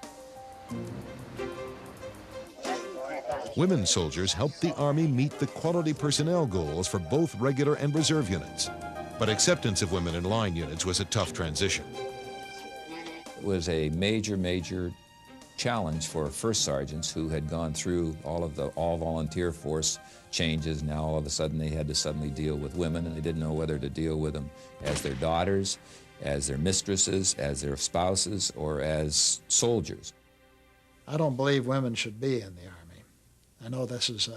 B: Women soldiers helped the Army meet the quality personnel goals for both regular and reserve units. But acceptance of women in line units was a tough transition.
N: It was a major challenge for first sergeants who had gone through all of the all-volunteer force changes. Now all of a sudden they had to suddenly deal with women, and they didn't know whether to deal with them as their daughters, as their mistresses, as their spouses, or as soldiers.
I: I don't believe women should be in the Army. I know this is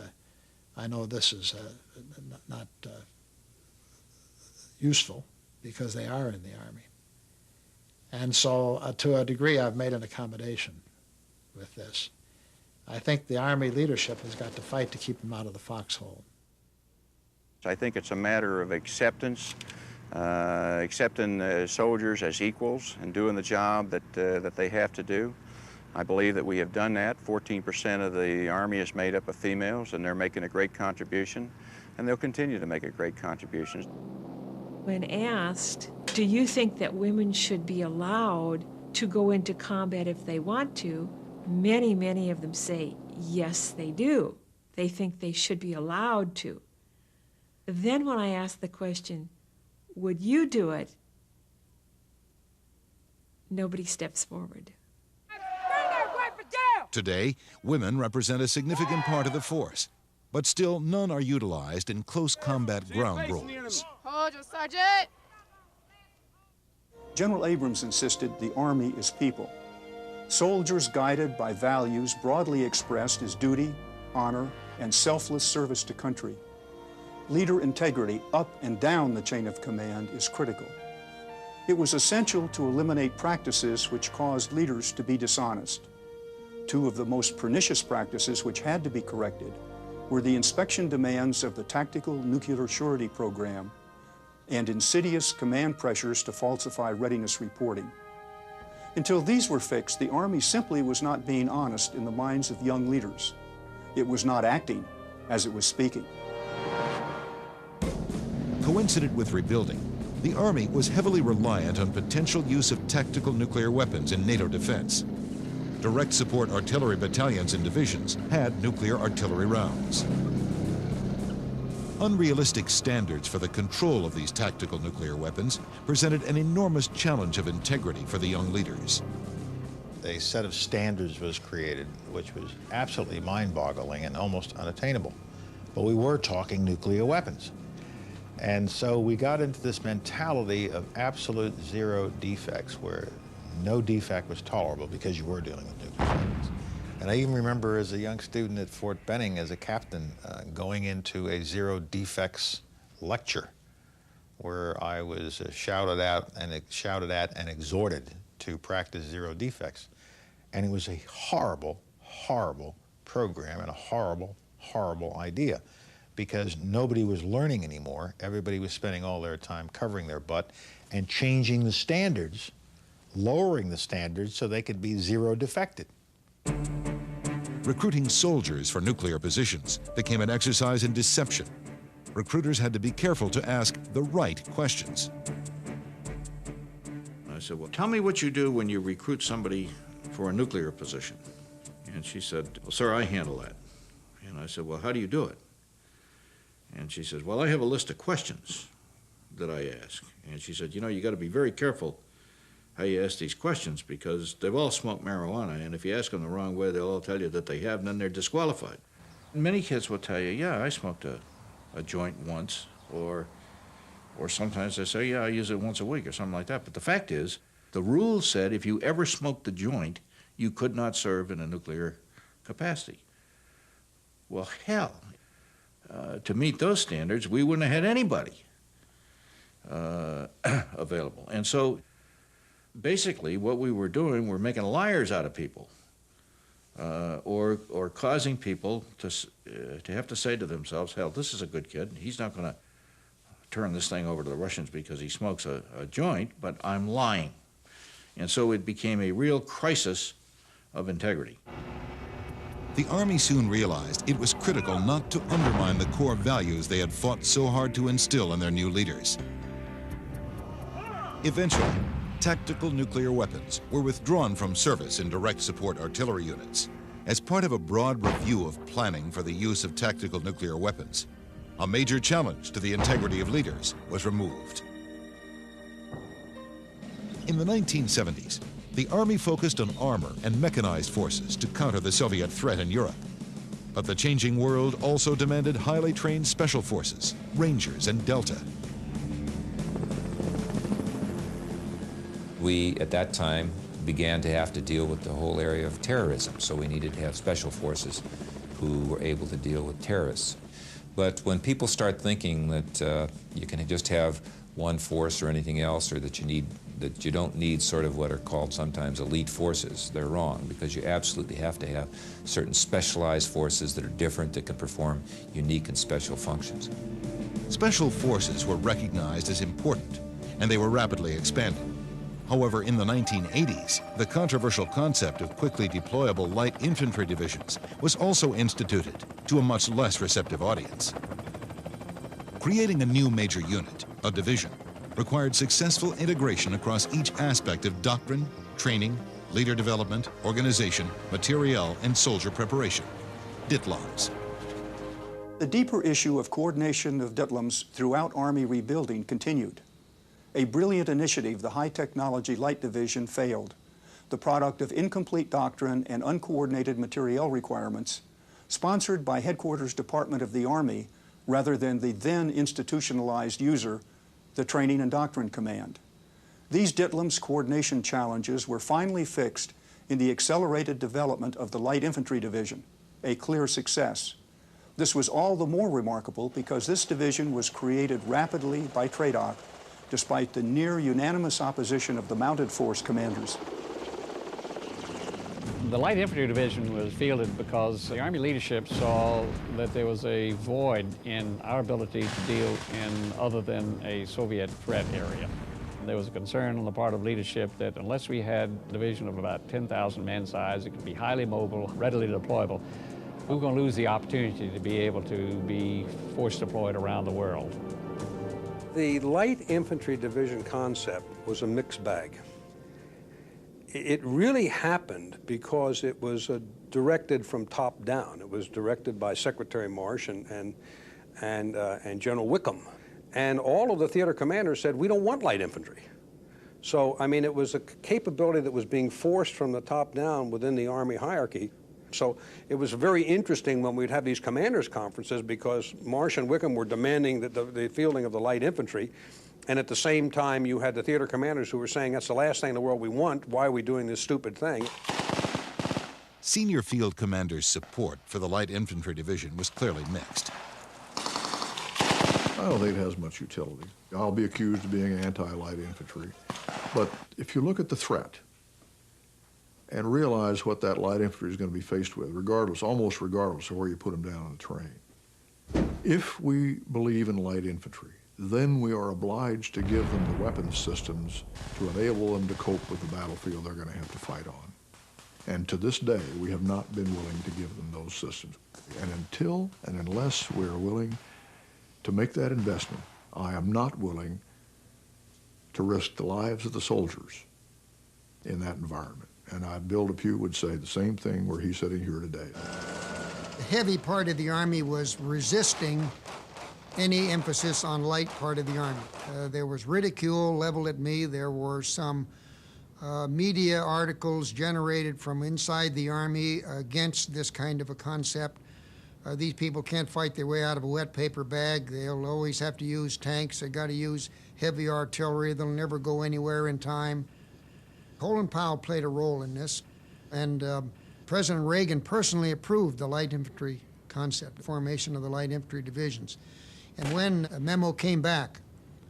I: not useful because they are in the Army. And so to a degree, I've made an accommodation with this. I think the Army leadership has got to fight to keep them out of the foxhole.
J: I think it's a matter of acceptance, accepting soldiers as equals and doing the job that they have to do. I believe that we have done that. 14% of the Army is made up of females, and they're making a great contribution, and they'll continue to make a great contribution.
K: When asked, do you think that women should be allowed to go into combat if they want to, many of them say, yes, they do. They think they should be allowed to. Then when I ask the question, would you do it? Nobody steps forward.
B: Today, women represent a significant part of the force, but still none are utilized in close combat ground roles.
L: Hold your sergeant.
X: General Abrams insisted the Army is people. Soldiers guided by values broadly expressed as duty, honor, and selfless service to country. Leader integrity up and down the chain of command is critical. It was essential to eliminate practices which caused leaders to be dishonest. Two of the most pernicious practices which had to be corrected were the inspection demands of the Tactical Nuclear Surety Program and insidious command pressures to falsify readiness reporting. Until these were fixed, the Army simply was not being honest in the minds of young leaders. It was not acting as it was speaking.
B: Coincident with rebuilding, the Army was heavily reliant on potential use of tactical nuclear weapons in NATO defense. Direct support artillery battalions and divisions had nuclear artillery rounds. Unrealistic standards for the control of these tactical nuclear weapons presented an enormous challenge of integrity for the young leaders.
C: A set of standards was created, which was absolutely mind-boggling and almost unattainable. But we were talking nuclear weapons. And so we got into this mentality of absolute zero defects, where no defect was tolerable because you were dealing with nuclear weapons. And I even remember as a young student at Fort Benning as a captain going into a zero defects lecture where I was shouted at and exhorted to practice zero defects. And it was a horrible, horrible program and a horrible, horrible idea, because nobody was learning anymore. Everybody was spending all their time covering their butt and changing the standards, lowering the standards so they could be zero defected.
B: Recruiting soldiers for nuclear positions became an exercise in deception. Recruiters had to be careful to ask the right questions.
Y: I said, well, tell me what you do when you recruit somebody for a nuclear position. And she said, well, sir, I handle that. And I said, well, how do you do it? And she says, well, I have a list of questions that I ask. And she said, you know, you got to be very careful how you ask these questions, because they've all smoked marijuana, and if you ask them the wrong way, they'll all tell you that they have, and then they're disqualified. Many kids will tell you, yeah, I smoked a joint once, or sometimes they say, yeah, I use it once a week or something like that. But the fact is, the rules said if you ever smoked the joint, you could not serve in a nuclear capacity. Well, hell, to meet those standards, we wouldn't have had anybody available. And so basically what we were doing, we're making liars out of people, or causing people to have to say to themselves, hell, this is a good kid. He's not going to turn this thing over to the Russians because he smokes a joint, but I'm lying. And so it became a real crisis of integrity.
B: The Army soon realized it was critical not to undermine the core values they had fought so hard to instill in their new leaders. Eventually, tactical nuclear weapons were withdrawn from service in direct support artillery units. As part of a broad review of planning for the use of tactical nuclear weapons, a major challenge to the integrity of leaders was removed. In the 1970s, the Army focused on armor and mechanized forces to counter the Soviet threat in Europe. But the changing world also demanded highly trained special forces, Rangers and Delta.
N: We, at that time, began to have to deal with the whole area of terrorism, so we needed to have special forces who were able to deal with terrorists. But when people start thinking that you can just have one force or anything else, or that you don't need sort of what are called sometimes elite forces. They're wrong, because you absolutely have to have certain specialized forces that are different, that can perform unique and special functions.
B: Special forces were recognized as important, and they were rapidly expanded. However, in the 1980s, the controversial concept of quickly deployable light infantry divisions was also instituted to a much less receptive audience. Creating a new major unit, a division, required successful integration across each aspect of doctrine, training, leader development, organization, materiel, and soldier preparation. DITLOMs.
X: The deeper issue of coordination of DITLOMs throughout Army rebuilding continued. A brilliant initiative, the High Technology Light Division, failed, the product of incomplete doctrine and uncoordinated materiel requirements, sponsored by Headquarters Department of the Army rather than the then institutionalized user, the Training and Doctrine Command. These DITLOMs coordination challenges were finally fixed in the accelerated development of the Light Infantry Division, a clear success. This was all the more remarkable because this division was created rapidly by TRADOC, despite the near unanimous opposition of the Mounted Force commanders.
M: The Light Infantry Division was fielded because the Army leadership saw that there was a void in our ability to deal in other than a Soviet threat area. There was a concern on the part of leadership that unless we had a division of about 10,000 men size, it could be highly mobile, readily deployable, we were going to lose the opportunity to be able to be force deployed around the world.
H: The Light Infantry Division concept was a mixed bag. It really happened because it was directed from top down. It was directed by Secretary Marsh and General Wickham. And all of the theater commanders said, we don't want light infantry. So, I mean, it was a capability that was being forced from the top down within the Army hierarchy. So it was very interesting when we'd have these commanders' conferences because Marsh and Wickham were demanding the fielding of the light infantry, and at the same time you had the theater commanders who were saying, that's the last thing in the world we want, why are we doing this stupid thing?
B: Senior field commanders' support for the Light Infantry Division was clearly mixed.
G: I don't think it has much utility. I'll be accused of being anti-light infantry. But if you look at the threat, and realize what that light infantry is going to be faced with, regardless, almost regardless of where you put them down on the terrain. If we believe in light infantry, then we are obliged to give them the weapons systems to enable them to cope with the battlefield they're going to have to fight on. And to this day, we have not been willing to give them those systems. And until and unless we are willing to make that investment, I am not willing to risk the lives of the soldiers in that environment. And Bill Depew would say the same thing were he sitting here today.
D: The heavy part of the Army was resisting any emphasis on light part of the Army. There was ridicule leveled at me. There were some media articles generated from inside the Army against this kind of a concept. These people can't fight their way out of a wet paper bag. They'll always have to use tanks. They've got to use heavy artillery. They'll never go anywhere in time. Colin Powell played a role in this, and President Reagan personally approved the light infantry concept, the formation of the light infantry divisions. And when a memo came back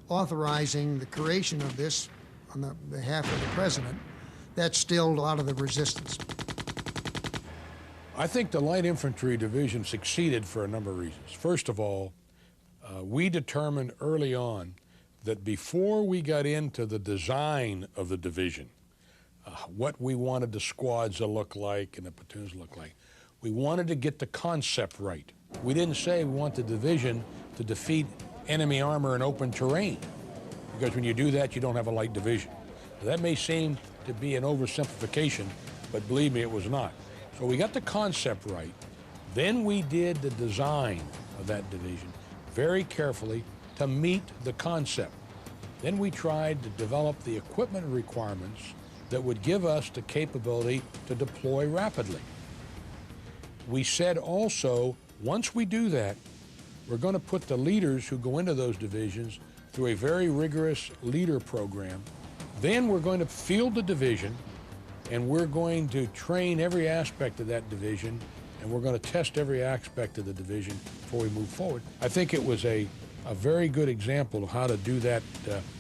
D: authorizing the creation of this on the behalf of the president, that stilled a lot of the resistance.
R: I think the light infantry division succeeded for a number of reasons. First of all, we determined early on that before we got into the design of the division, what we wanted the squads to look like and the platoons to look like, we wanted to get the concept right. We didn't say we want the division to defeat enemy armor in open terrain, because when you do that, you don't have a light division. That may seem to be an oversimplification, but believe me, it was not. So we got the concept right. Then we did the design of that division very carefully to meet the concept. Then we tried to develop the equipment requirements that would give us the capability to deploy rapidly. We said also, once we do that, we're going to put the leaders who go into those divisions through a very rigorous leader program. Then we're going to field the division, and we're going to train every aspect of that division, and we're going to test every aspect of the division before we move forward. I think it was a a very good example of how to do that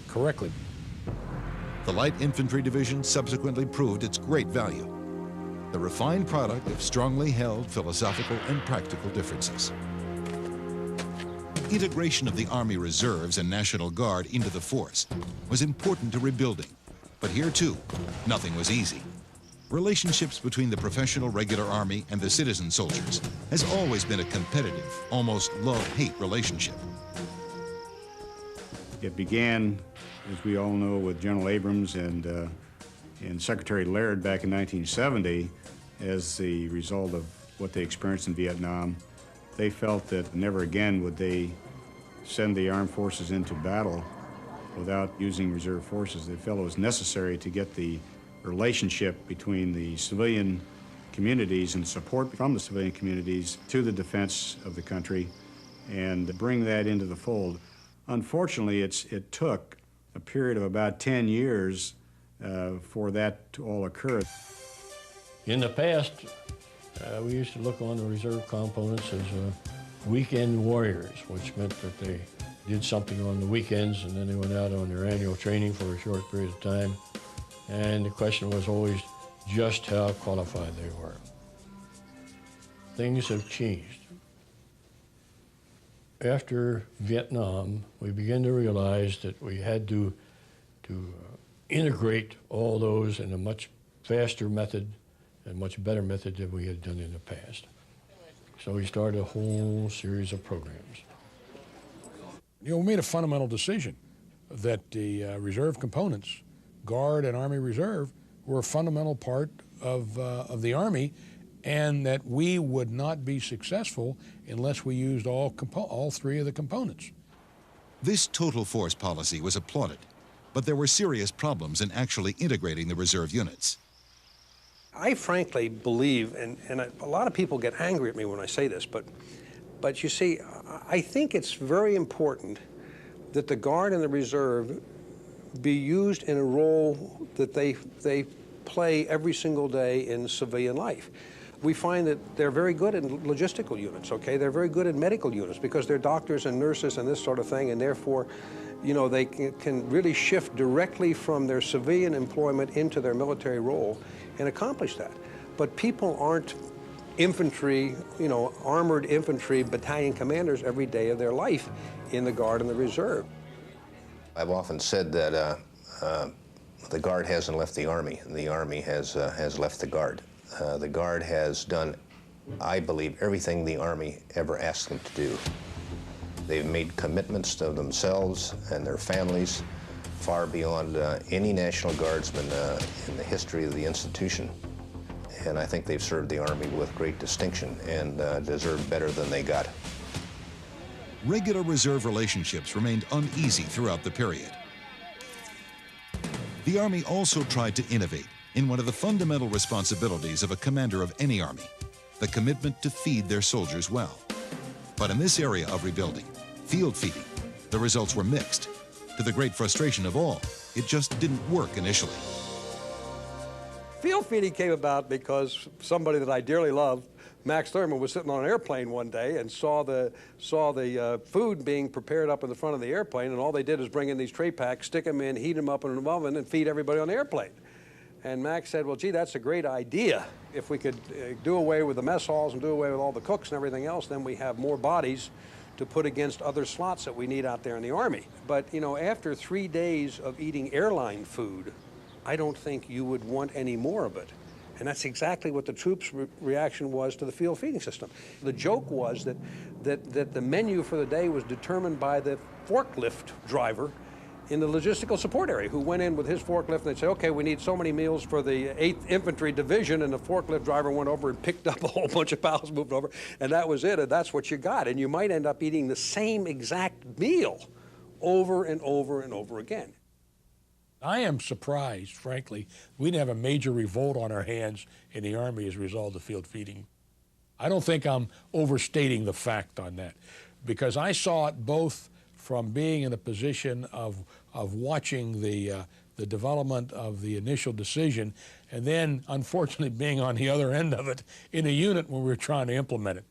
R: correctly.
B: The Light Infantry Division subsequently proved its great value, the refined product of strongly held philosophical and practical differences. Integration of the Army Reserves and National Guard into the force was important to rebuilding, but here too, nothing was easy. Relationships between the professional regular Army and the citizen soldiers has always been a competitive, almost love-hate relationship.
F: It began, as we all know, with General Abrams and Secretary Laird back in 1970 as the result of what they experienced in Vietnam. They felt that never again would they send the armed forces into battle without using reserve forces. They felt it was necessary to get the relationship between the civilian communities and support from the civilian communities to the defense of the country and bring that into the fold. Unfortunately, it took a period of about 10 years for that to all occur.
L: In the past, we used to look on the reserve components as weekend warriors, which meant that they did something on the weekends and then they went out on their annual training for a short period of time. And the question was always just how qualified they were. Things have changed. After Vietnam, we began to realize that we had to integrate all those in a much faster method and much better method than we had done in the past. So we started a whole series of programs.
R: You know, we made a fundamental decision that the reserve components, Guard and Army Reserve, were a fundamental part of the Army, and that we would not be successful unless we used all three of the components.
B: This total force policy was applauded, but there were serious problems in actually integrating the reserve units.
H: I frankly believe, and a lot of people get angry at me when I say this, but you see, I think it's very important that the Guard and the Reserve be used in a role that they play every single day in civilian life. We find that they're very good in logistical units, okay? They're very good in medical units because they're doctors and nurses and this sort of thing, and therefore, you know, they can really shift directly from their civilian employment into their military role and accomplish that. But people aren't infantry, you know, armored infantry battalion commanders every day of their life in the Guard and the Reserve.
O: I've often said that the Guard hasn't left the Army, and the Army has left the Guard. The Guard has done, I believe, everything the Army ever asked them to do. They've made commitments to themselves and their families far beyond any National Guardsman in the history of the institution. And I think they've served the Army with great distinction and deserve better than they got.
B: Regular reserve relationships remained uneasy throughout the period. The Army also tried to innovate in one of the fundamental responsibilities of a commander of any army, the commitment to feed their soldiers well. But in this area of rebuilding, field feeding, the results were mixed. To the great frustration of all, it just didn't work initially.
H: Field feeding came about because somebody that I dearly love, Max Thurman, was sitting on an airplane one day and saw the food being prepared up in the front of the airplane, and all they did is bring in these tray packs, stick them in, heat them up in an oven, and feed everybody on the airplane. And Max said, well, gee, that's a great idea. If we could do away with the mess halls and do away with all the cooks and everything else, then we have more bodies to put against other slots that we need out there in the Army. But, you know, after 3 days of eating airline food, I don't think you would want any more of it. And that's exactly what the troops' reaction was to the field feeding system. The joke was that the menu for the day was determined by the forklift driver in the logistical support area, who went in with his forklift and they'd say, okay, we need so many meals for the 8th Infantry Division, and the forklift driver went over and picked up a whole bunch of pallets, moved over, and that was it, and that's what you got. And you might end up eating the same exact meal over and over and over again.
R: I am surprised, frankly, we didn't have a major revolt on our hands in the Army as a result of field feeding. I don't think I'm overstating the fact on that, because I saw it both from being in a position of watching the development of the initial decision, and then, unfortunately, being on the other end of it in a unit when we were trying to implement it.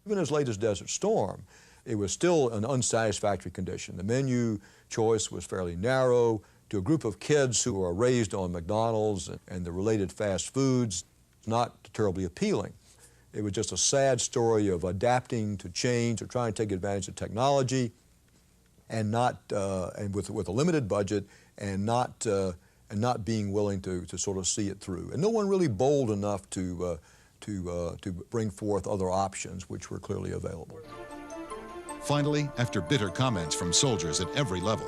W: Even as late as Desert Storm, It was still an unsatisfactory condition. The menu choice was fairly narrow. To a group of kids who are raised on McDonald's and the related fast foods, not terribly appealing. It was just a sad story of adapting to change or trying to take advantage of technology and with a limited budget and not being willing to sort of see it through. And no one really bold enough to bring forth other options which were clearly available.
B: Finally, after bitter comments from soldiers at every level,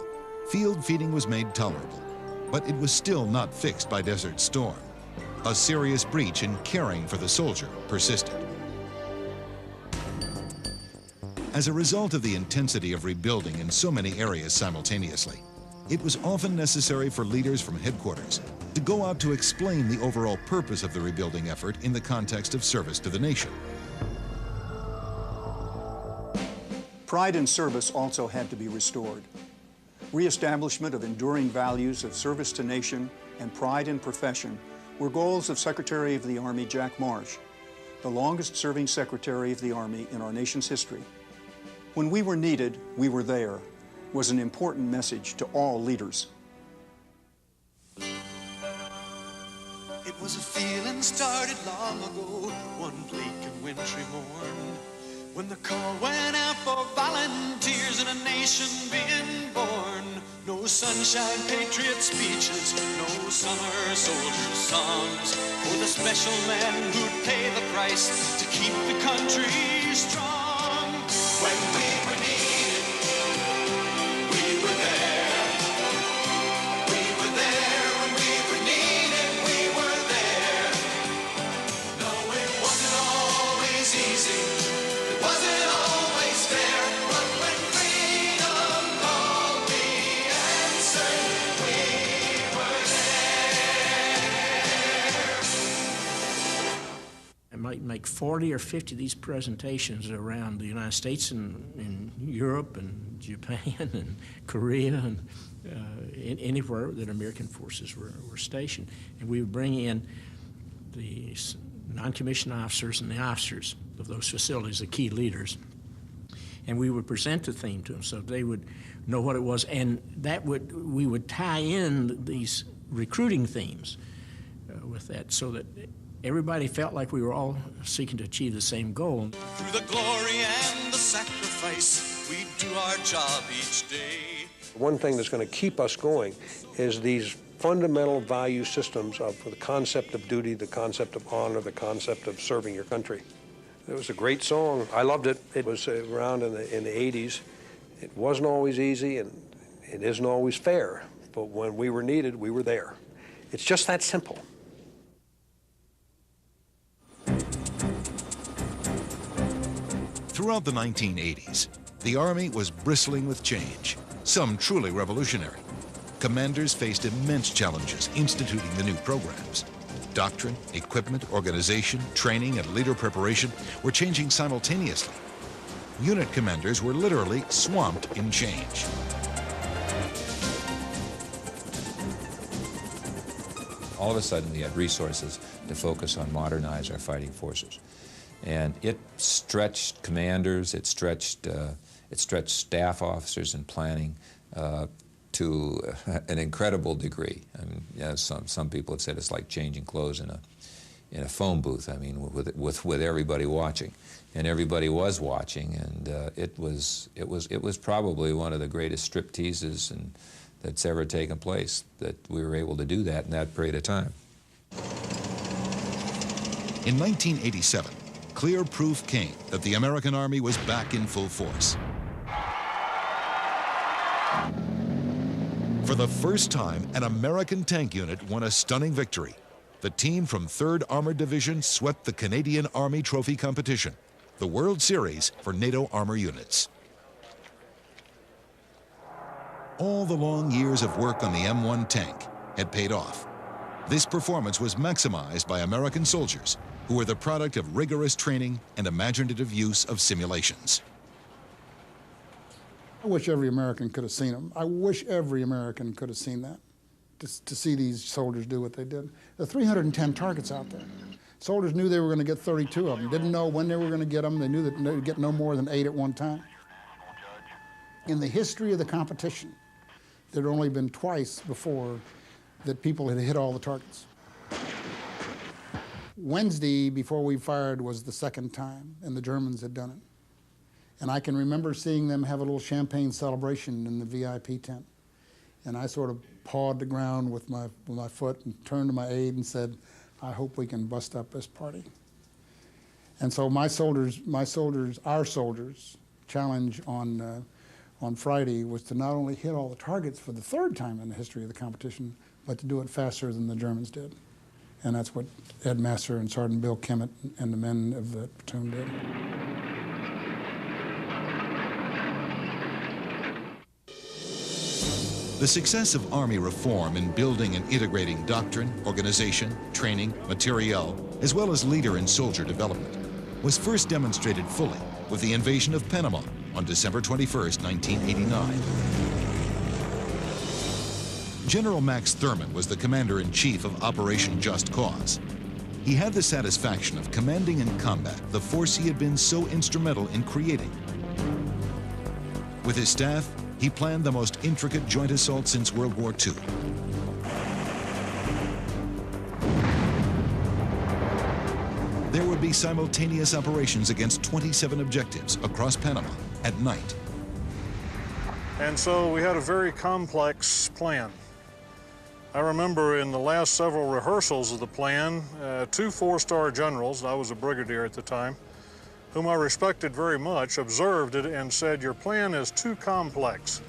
B: field feeding was made tolerable, but it was still not fixed by Desert Storm. A serious breach in caring for the soldier persisted. As a result of the intensity of rebuilding in so many areas simultaneously, it was often necessary for leaders from headquarters to go out to explain the overall purpose of the rebuilding effort in the context of service to the nation.
X: Pride in service also had to be restored. Reestablishment of enduring values of service to nation and pride in profession were goals of Secretary of the Army Jack Marsh, the longest-serving Secretary of the Army in our nation's history. When we were needed, we were there, was an important message to all leaders.
P: It was a feeling started long ago, one bleak and wintry morn, when the call went out for volunteers in a nation being born. No sunshine patriot speeches, no summer soldier songs, for the special men who'd pay the price to keep the country strong. When we were needed, we were there. We were there when we were needed, we were there. No, it wasn't always easy, it wasn't always fair, but when freedom called, we answered, we were there.
Q: I might make 40 or 50 of these presentations around the United States and Europe and Japan and Korea and anywhere that American forces were stationed. And we would bring in the non-commissioned officers and the officers of those facilities, the key leaders, and we would present the theme to them so they would know what it was, and we would tie in these recruiting themes with that so that everybody felt like we were all seeking to achieve the same goal.
P: Through the glory and the sacrifice, we do our job each day.
H: One thing that's going to keep us going is these fundamental value systems of the concept of duty, the concept of honor, the concept of serving your country. It was a great song. I loved it. It was around in the 80s. It wasn't always easy, and it isn't always fair, but when we were needed, we were there. It's just that simple.
B: Throughout the 1980s, the Army was bristling with change, some truly revolutionary. Commanders faced immense challenges instituting the new programs. Doctrine, equipment, organization, training, and leader preparation were changing simultaneously. Unit commanders were literally swamped in change.
N: All of a sudden, we had resources to focus on modernize our fighting forces. And it stretched commanders, it stretched staff officers in planning to an incredible degree. I mean, yeah, some people have said it's like changing clothes in a phone booth. I mean, with everybody watching, and everybody was watching, and it was probably one of the greatest strip teases that's ever taken place. That we were able to do that in that period of time.
B: In 1987, clear proof came that the American Army was back in full force. For the first time, an American tank unit won a stunning victory. The team from 3rd Armored Division swept the Canadian Army Trophy competition, the World Series for NATO armor units. All the long years of work on the M1 tank had paid off. This performance was maximized by American soldiers, who were the product of rigorous training and imaginative use of simulations.
S: I wish every American could have seen them. I wish every American could have seen that, to see these soldiers do what they did. There are 310 targets out there. Soldiers knew they were going to get 32 of them, didn't know when they were going to get them. They knew that they would get no more than 8 at one time. In the history of the competition, there had only been twice before that people had hit all the targets. Wednesday, before we fired, was the second time, and the Germans had done it. And I can remember seeing them have a little champagne celebration in the VIP tent. And I sort of pawed the ground with my foot and turned to my aide and said, I hope we can bust up this party. And so our soldiers' challenge on Friday was to not only hit all the targets for the third time in the history of the competition, but to do it faster than the Germans did. And that's what Ed Masser and Sergeant Bill Kemet and the men of the platoon did.
B: The success of Army reform in building and integrating doctrine, organization, training, materiel, as well as leader and soldier development, was first demonstrated fully with the invasion of Panama on December 21st, 1989. General Max Thurman was the commander-in-chief of Operation Just Cause. He had the satisfaction of commanding in combat the force he had been so instrumental in creating. With his staff, he planned the most intricate joint assault since World War II. There would be simultaneous operations against 27 objectives across Panama at night.
A: And so we had a very complex plan. I remember in the last several rehearsals of the plan, two four-star generals, I was a brigadier at the time, whom I respected very much, observed it and said, your plan is too complex,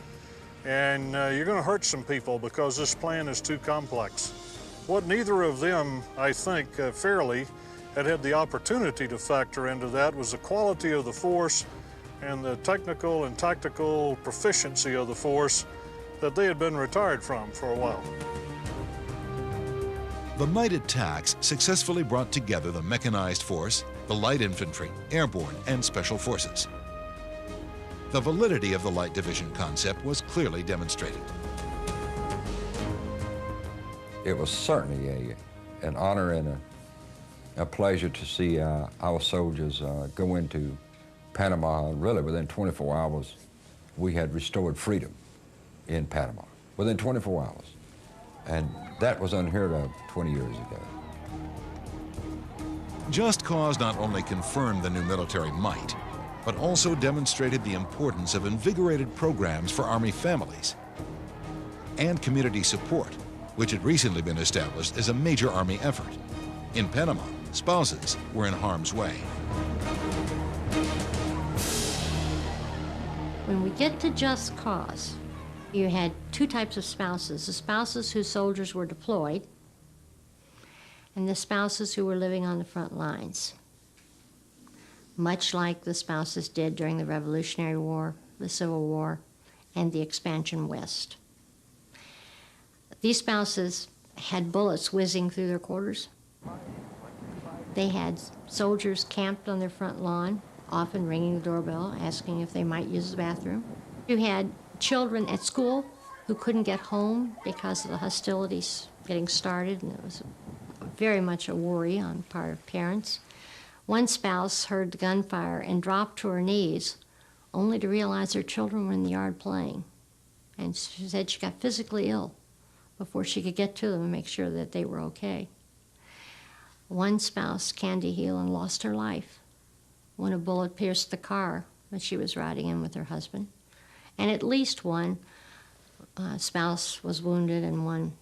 A: and you're going to hurt some people because this plan is too complex. What neither of them, I think, fairly, had the opportunity to factor into that was the quality of the force and the technical and tactical proficiency of the force that they had been retired from for a while.
B: The night attacks successfully brought together the mechanized force, the light infantry, airborne, and special forces. The validity of the light division concept was clearly demonstrated.
E: It was certainly an honor and a pleasure to see our soldiers go into Panama. Really, within 24 hours, we had restored freedom in Panama, within 24 hours. And that was unheard of 20 years ago.
B: Just Cause not only confirmed the new military might, but also demonstrated the importance of invigorated programs for Army families and community support, which had recently been established as a major Army effort. In Panama, spouses were in harm's way.
T: When we get to Just Cause, you had two types of spouses: the spouses whose soldiers were deployed and the spouses who were living on the front lines, much like the spouses did during the Revolutionary War, the Civil War, and the expansion west. These spouses had bullets whizzing through their quarters. They had soldiers camped on their front lawn, often ringing the doorbell, asking if they might use the bathroom. You had children at school who couldn't get home because of the hostilities getting started, and it was very much a worry on the part of parents. One spouse heard the gunfire and dropped to her knees, only to realize her children were in the yard playing. And she said she got physically ill before she could get to them and make sure that they were okay. One spouse, Candy Heelan, lost her life when a bullet pierced the car that she was riding in with her husband. And at least one spouse was wounded and one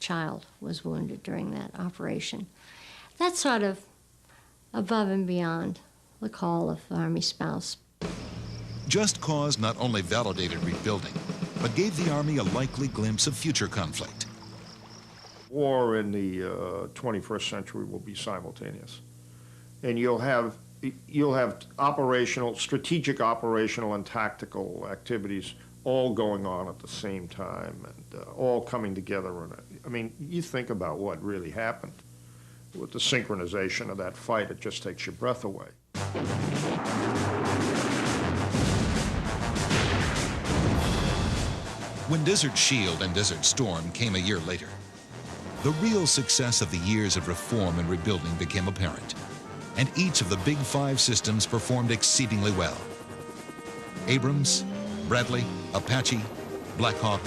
T: child was wounded during that operation. That's sort of above and beyond the call of the Army spouse.
B: Just Cause not only validated rebuilding, but gave the Army a likely glimpse of future conflict.
U: War in the 21st century will be simultaneous. And you'll have operational, strategic operational and tactical activities all going on at the same time and all coming together. I mean, you think about what really happened with the synchronization of that fight, it just takes your breath away.
B: When Desert Shield and Desert Storm came a year later, the real success of the years of reform and rebuilding became apparent, and each of the Big Five systems performed exceedingly well. Abrams, Bradley, Apache, Black Hawk,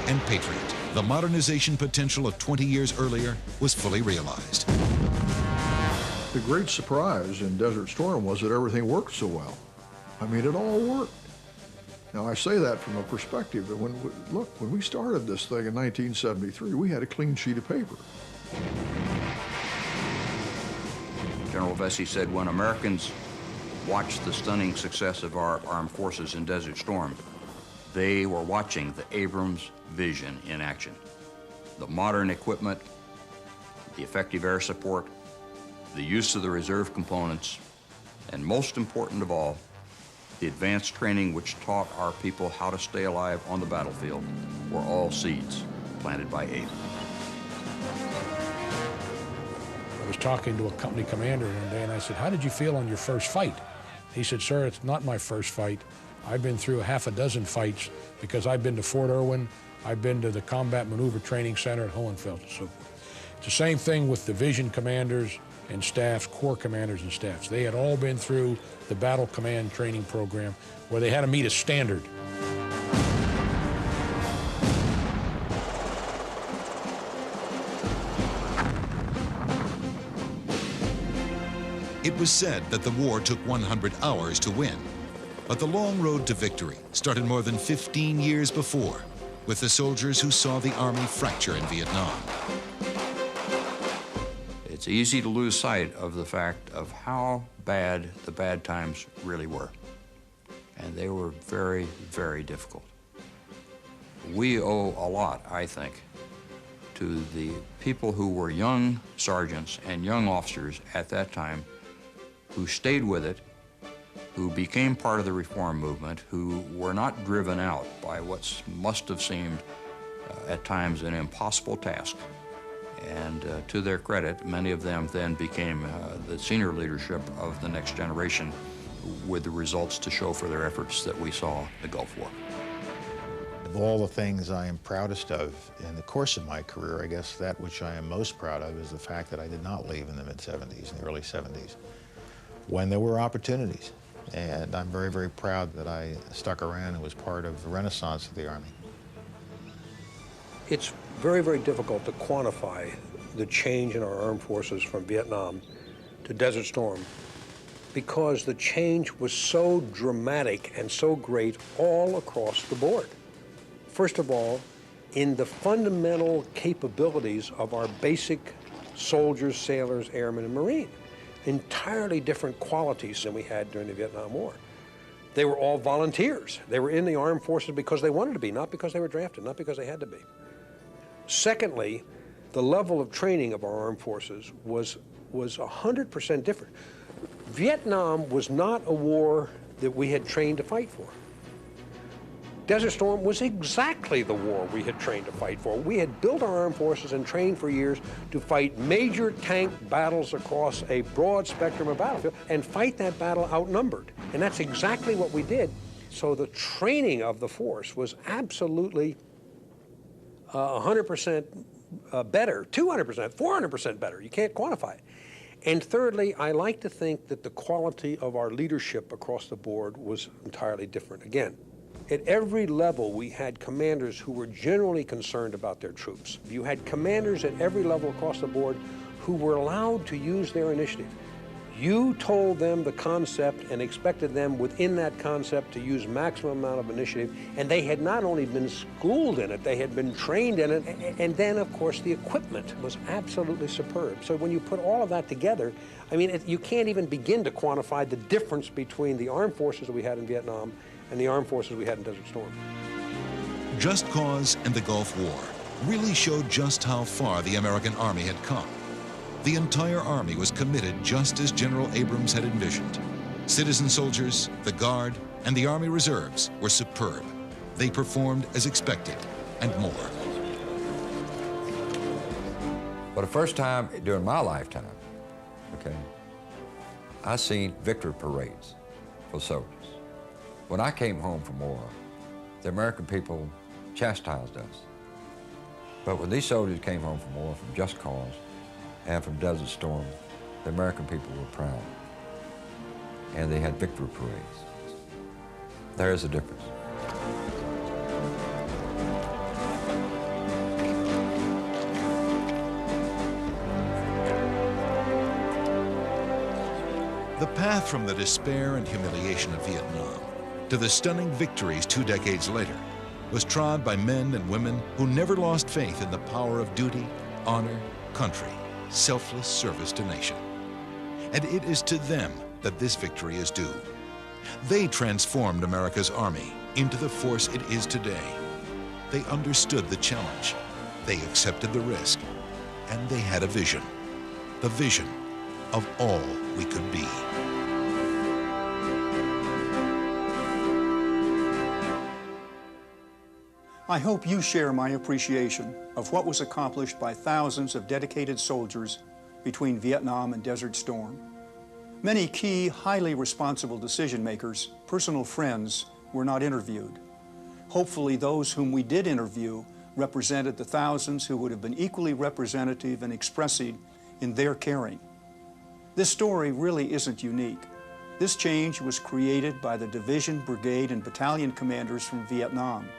B: and Patriot. The modernization potential of 20 years earlier was fully realized.
G: The great surprise in Desert Storm was that everything worked so well. I mean, it all worked. Now, I say that from a perspective that when we started this thing in 1973, we had a clean sheet of paper.
C: General Vesey said, when Americans watched the stunning success of our armed forces in Desert Storm, they were watching the Abrams vision in action. The modern equipment, the effective air support, the use of the reserve components, and most important of all, the advanced training which taught our people how to stay alive on the battlefield were all seeds planted by Abe.
R: I was talking to a company commander one day and I said, "How did you feel on your first fight?" He said, "Sir, it's not my first fight. I've been through half a dozen fights because I've been to Fort Irwin, I've been to the Combat Maneuver Training Center at Hohenfeld and so forth." It's the same thing with division commanders and staffs, corps commanders and staffs. They had all been through the Battle Command Training Program where they had to meet a standard.
B: It was said that the war took 100 hours to win, but the long road to victory started more than 15 years before, with the soldiers who saw the Army fracture in Vietnam.
C: It's easy to lose sight of the fact of how bad the bad times really were. And they were very, very difficult. We owe a lot, I think, to the people who were young sergeants and young officers at that time who stayed with it, who became part of the reform movement, who were not driven out by what must have seemed at times an impossible task. And to their credit, many of them then became the senior leadership of the next generation with the results to show for their efforts that we saw in the Gulf War.
I: Of all the things I am proudest of in the course of my career, I guess that which I am most proud of is the fact that I did not leave in the mid-70s, in the early 70s, when there were opportunities. And I'm very, very proud that I stuck around and was part of the renaissance of the Army.
H: It's very, very difficult to quantify the change in our armed forces from Vietnam to Desert Storm because the change was so dramatic and so great all across the board. First of all, in the fundamental capabilities of our basic soldiers, sailors, airmen, and Marine. Entirely different qualities than we had during the Vietnam War. They were all volunteers. They were in the armed forces because they wanted to be, not because they were drafted, not because they had to be. Secondly, the level of training of our armed forces was 100% different. Vietnam was not a war that we had trained to fight for. Desert Storm was exactly the war we had trained to fight for. We had built our armed forces and trained for years to fight major tank battles across a broad spectrum of battlefield and fight that battle outnumbered. And that's exactly what we did. So the training of the force was absolutely 100% better, 200%, 400% better. You can't quantify it. And thirdly, I like to think that the quality of our leadership across the board was entirely different. Again, at every level, we had commanders who were generally concerned about their troops. You had commanders at every level across the board who were allowed to use their initiative. You told them the concept and expected them within that concept to use maximum amount of initiative, and they had not only been schooled in it, they had been trained in it, and then, of course, the equipment was absolutely superb. So when you put all of that together, I mean, you can't even begin to quantify the difference between the armed forces that we had in Vietnam and the armed forces we had in Desert Storm.
B: Just Cause and the Gulf War really showed just how far the American Army had come. The entire Army was committed just as General Abrams had envisioned. Citizen soldiers, the Guard, and the Army Reserves were superb. They performed as expected and more.
E: For the first time during my lifetime, okay, I seen victory parades for soldiers. When I came home from war, the American people chastised us. But when these soldiers came home from war, from Just Cause and from Desert Storm, the American people were proud. And they had victory parades. There is a difference.
B: path from the despair and humiliation of Vietnam to the stunning victories 2 decades later was trod by men and women who never lost faith in the power of duty, honor, country, selfless service to nation. And it is to them that this victory is due. They transformed America's Army into the force it is today. They understood the challenge, they accepted the risk, and they had a vision, the vision of all we could be.
X: I hope you share my appreciation of what was accomplished by thousands of dedicated soldiers between Vietnam and Desert Storm. Many key, highly responsible decision makers, personal friends, were not interviewed. Hopefully those whom we did interview represented the thousands who would have been equally representative and expressive in their caring. This story really isn't unique. This change was created by the division, brigade, and battalion commanders from Vietnam.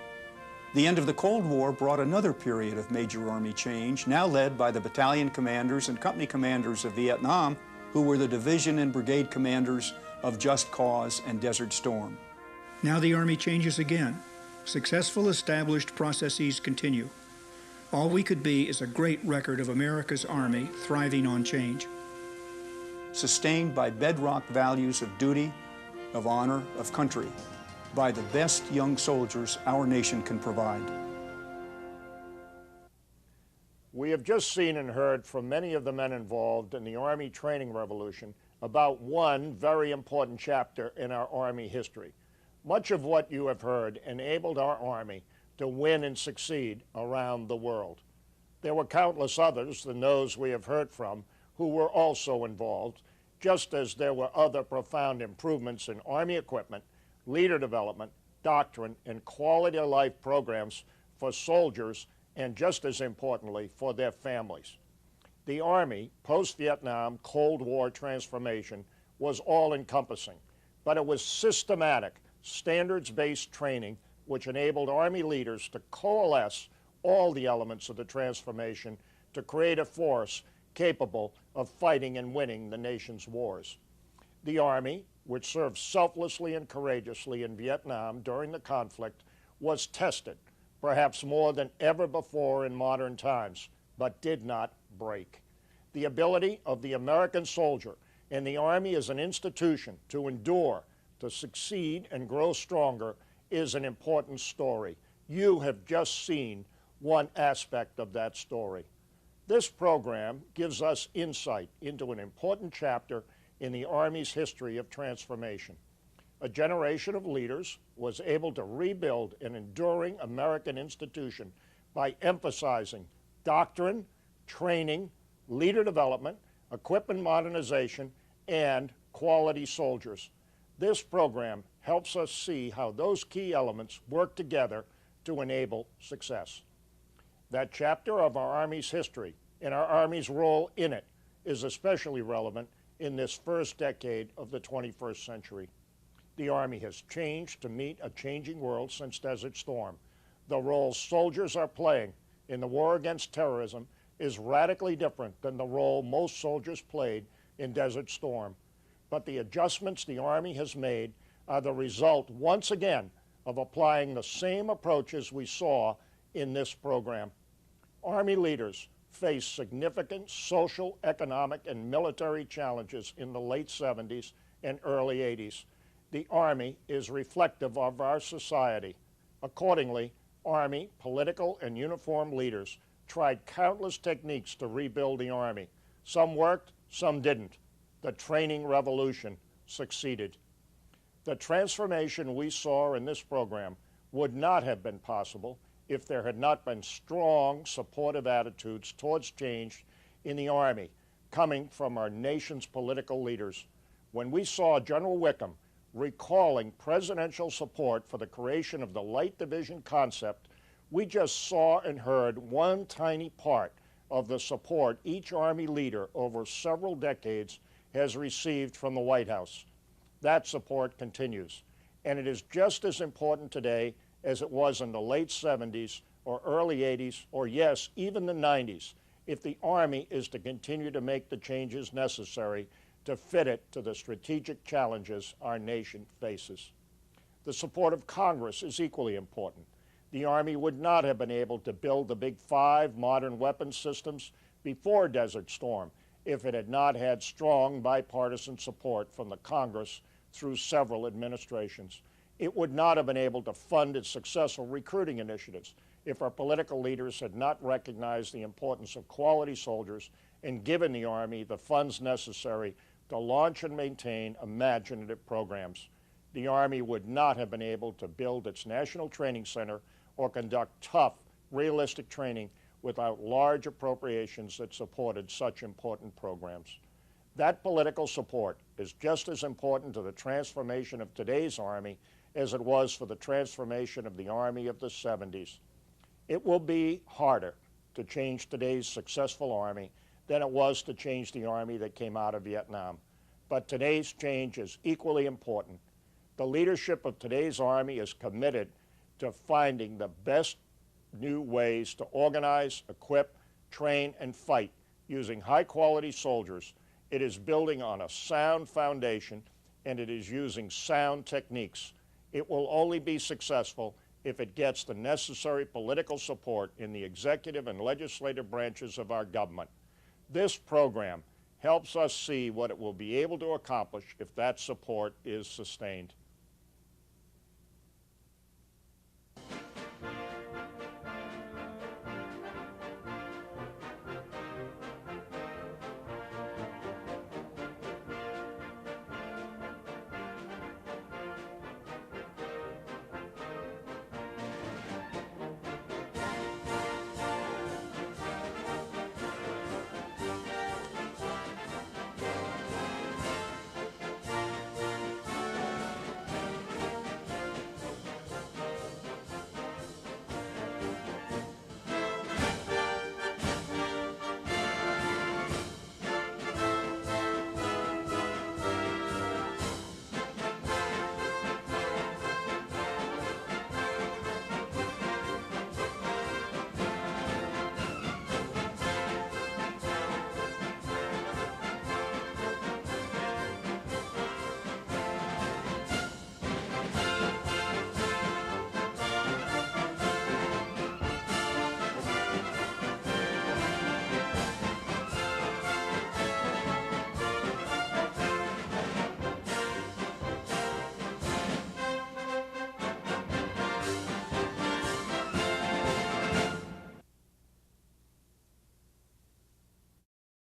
X: The end of the Cold War brought another period of major Army change, now led by the battalion commanders and company commanders of Vietnam, who were the division and brigade commanders of Just Cause and Desert Storm.
J: Now the Army changes again. Successful established processes continue. All we could be is a great record of America's Army thriving on change.
X: Sustained by bedrock values of duty, of honor, of country, by the best young soldiers our nation can provide.
U: We have just seen and heard from many of the men involved in the Army training revolution about one very important chapter in our Army history. Much of what you have heard enabled our Army to win and succeed around the world. There were countless others than those we have heard from who were also involved, just as there were other profound improvements in Army equipment, leader development, doctrine, and quality of life programs for soldiers, and just as importantly, for their families. The Army post-Vietnam Cold War transformation was all-encompassing, but it was systematic, standards-based training which enabled Army leaders to coalesce all the elements of the transformation to create a force capable of fighting and winning the nation's wars. The Army, which served selflessly and courageously in Vietnam during the conflict, was tested, perhaps more than ever before in modern times, but did not break. The ability of the American soldier and the Army as an institution to endure, to succeed and grow stronger is an important story. You have just seen one aspect of that story. This program gives us insight into an important chapter in the Army's history of transformation. A generation of leaders was able to rebuild an enduring American institution by emphasizing doctrine, training, leader development, equipment modernization, and quality soldiers. This program helps us see how those key elements work together to enable success. That chapter of our Army's history and our Army's role in it is especially relevant in this first decade of the 21st century. The Army has changed to meet a changing world since Desert Storm. The role soldiers are playing in the war against terrorism is radically different than the role most soldiers played in Desert Storm. But the adjustments the Army has made are the result, once again, of applying the same approaches we saw in this program. Army leaders faced significant social, economic, and military challenges in the late 70s and early 80s. The Army is reflective of our society. Accordingly, Army political and uniformed leaders tried countless techniques to rebuild the Army. Some worked, some didn't. The training revolution succeeded. The transformation we saw in this program would not have been possible if there had not been strong, supportive attitudes towards change in the Army coming from our nation's political leaders. When we saw General Wickham recalling presidential support for the creation of the Light Division concept, we just saw and heard one tiny part of the support each Army leader over several decades has received from the White House. That support continues, and it is just as important today as it was in the late 70s or early 80s, or yes, even the 90s, if the Army is to continue to make the changes necessary to fit it to the strategic challenges our nation faces. The support of Congress is equally important. The Army would not have been able to build the Big Five modern weapons systems before Desert Storm if it had not had strong bipartisan support from the Congress through several administrations. It would not have been able to fund its successful recruiting initiatives if our political leaders had not recognized the importance of quality soldiers and given the Army the funds necessary to launch and maintain imaginative programs. The Army would not have been able to build its National Training Center or conduct tough, realistic training without large appropriations that supported such important programs. That political support is just as important to the transformation of today's Army as it was for the transformation of the Army of the 70s. It will be harder to change today's successful Army than it was to change the Army that came out of Vietnam. But today's change is equally important. The leadership of today's Army is committed to finding the best new ways to organize, equip, train, and fight using high-quality soldiers. It is building on a sound foundation, and it is using sound techniques. It will only be successful if it gets the necessary political support in the executive and legislative branches of our government. This program helps us see what it will be able to accomplish if that support is sustained.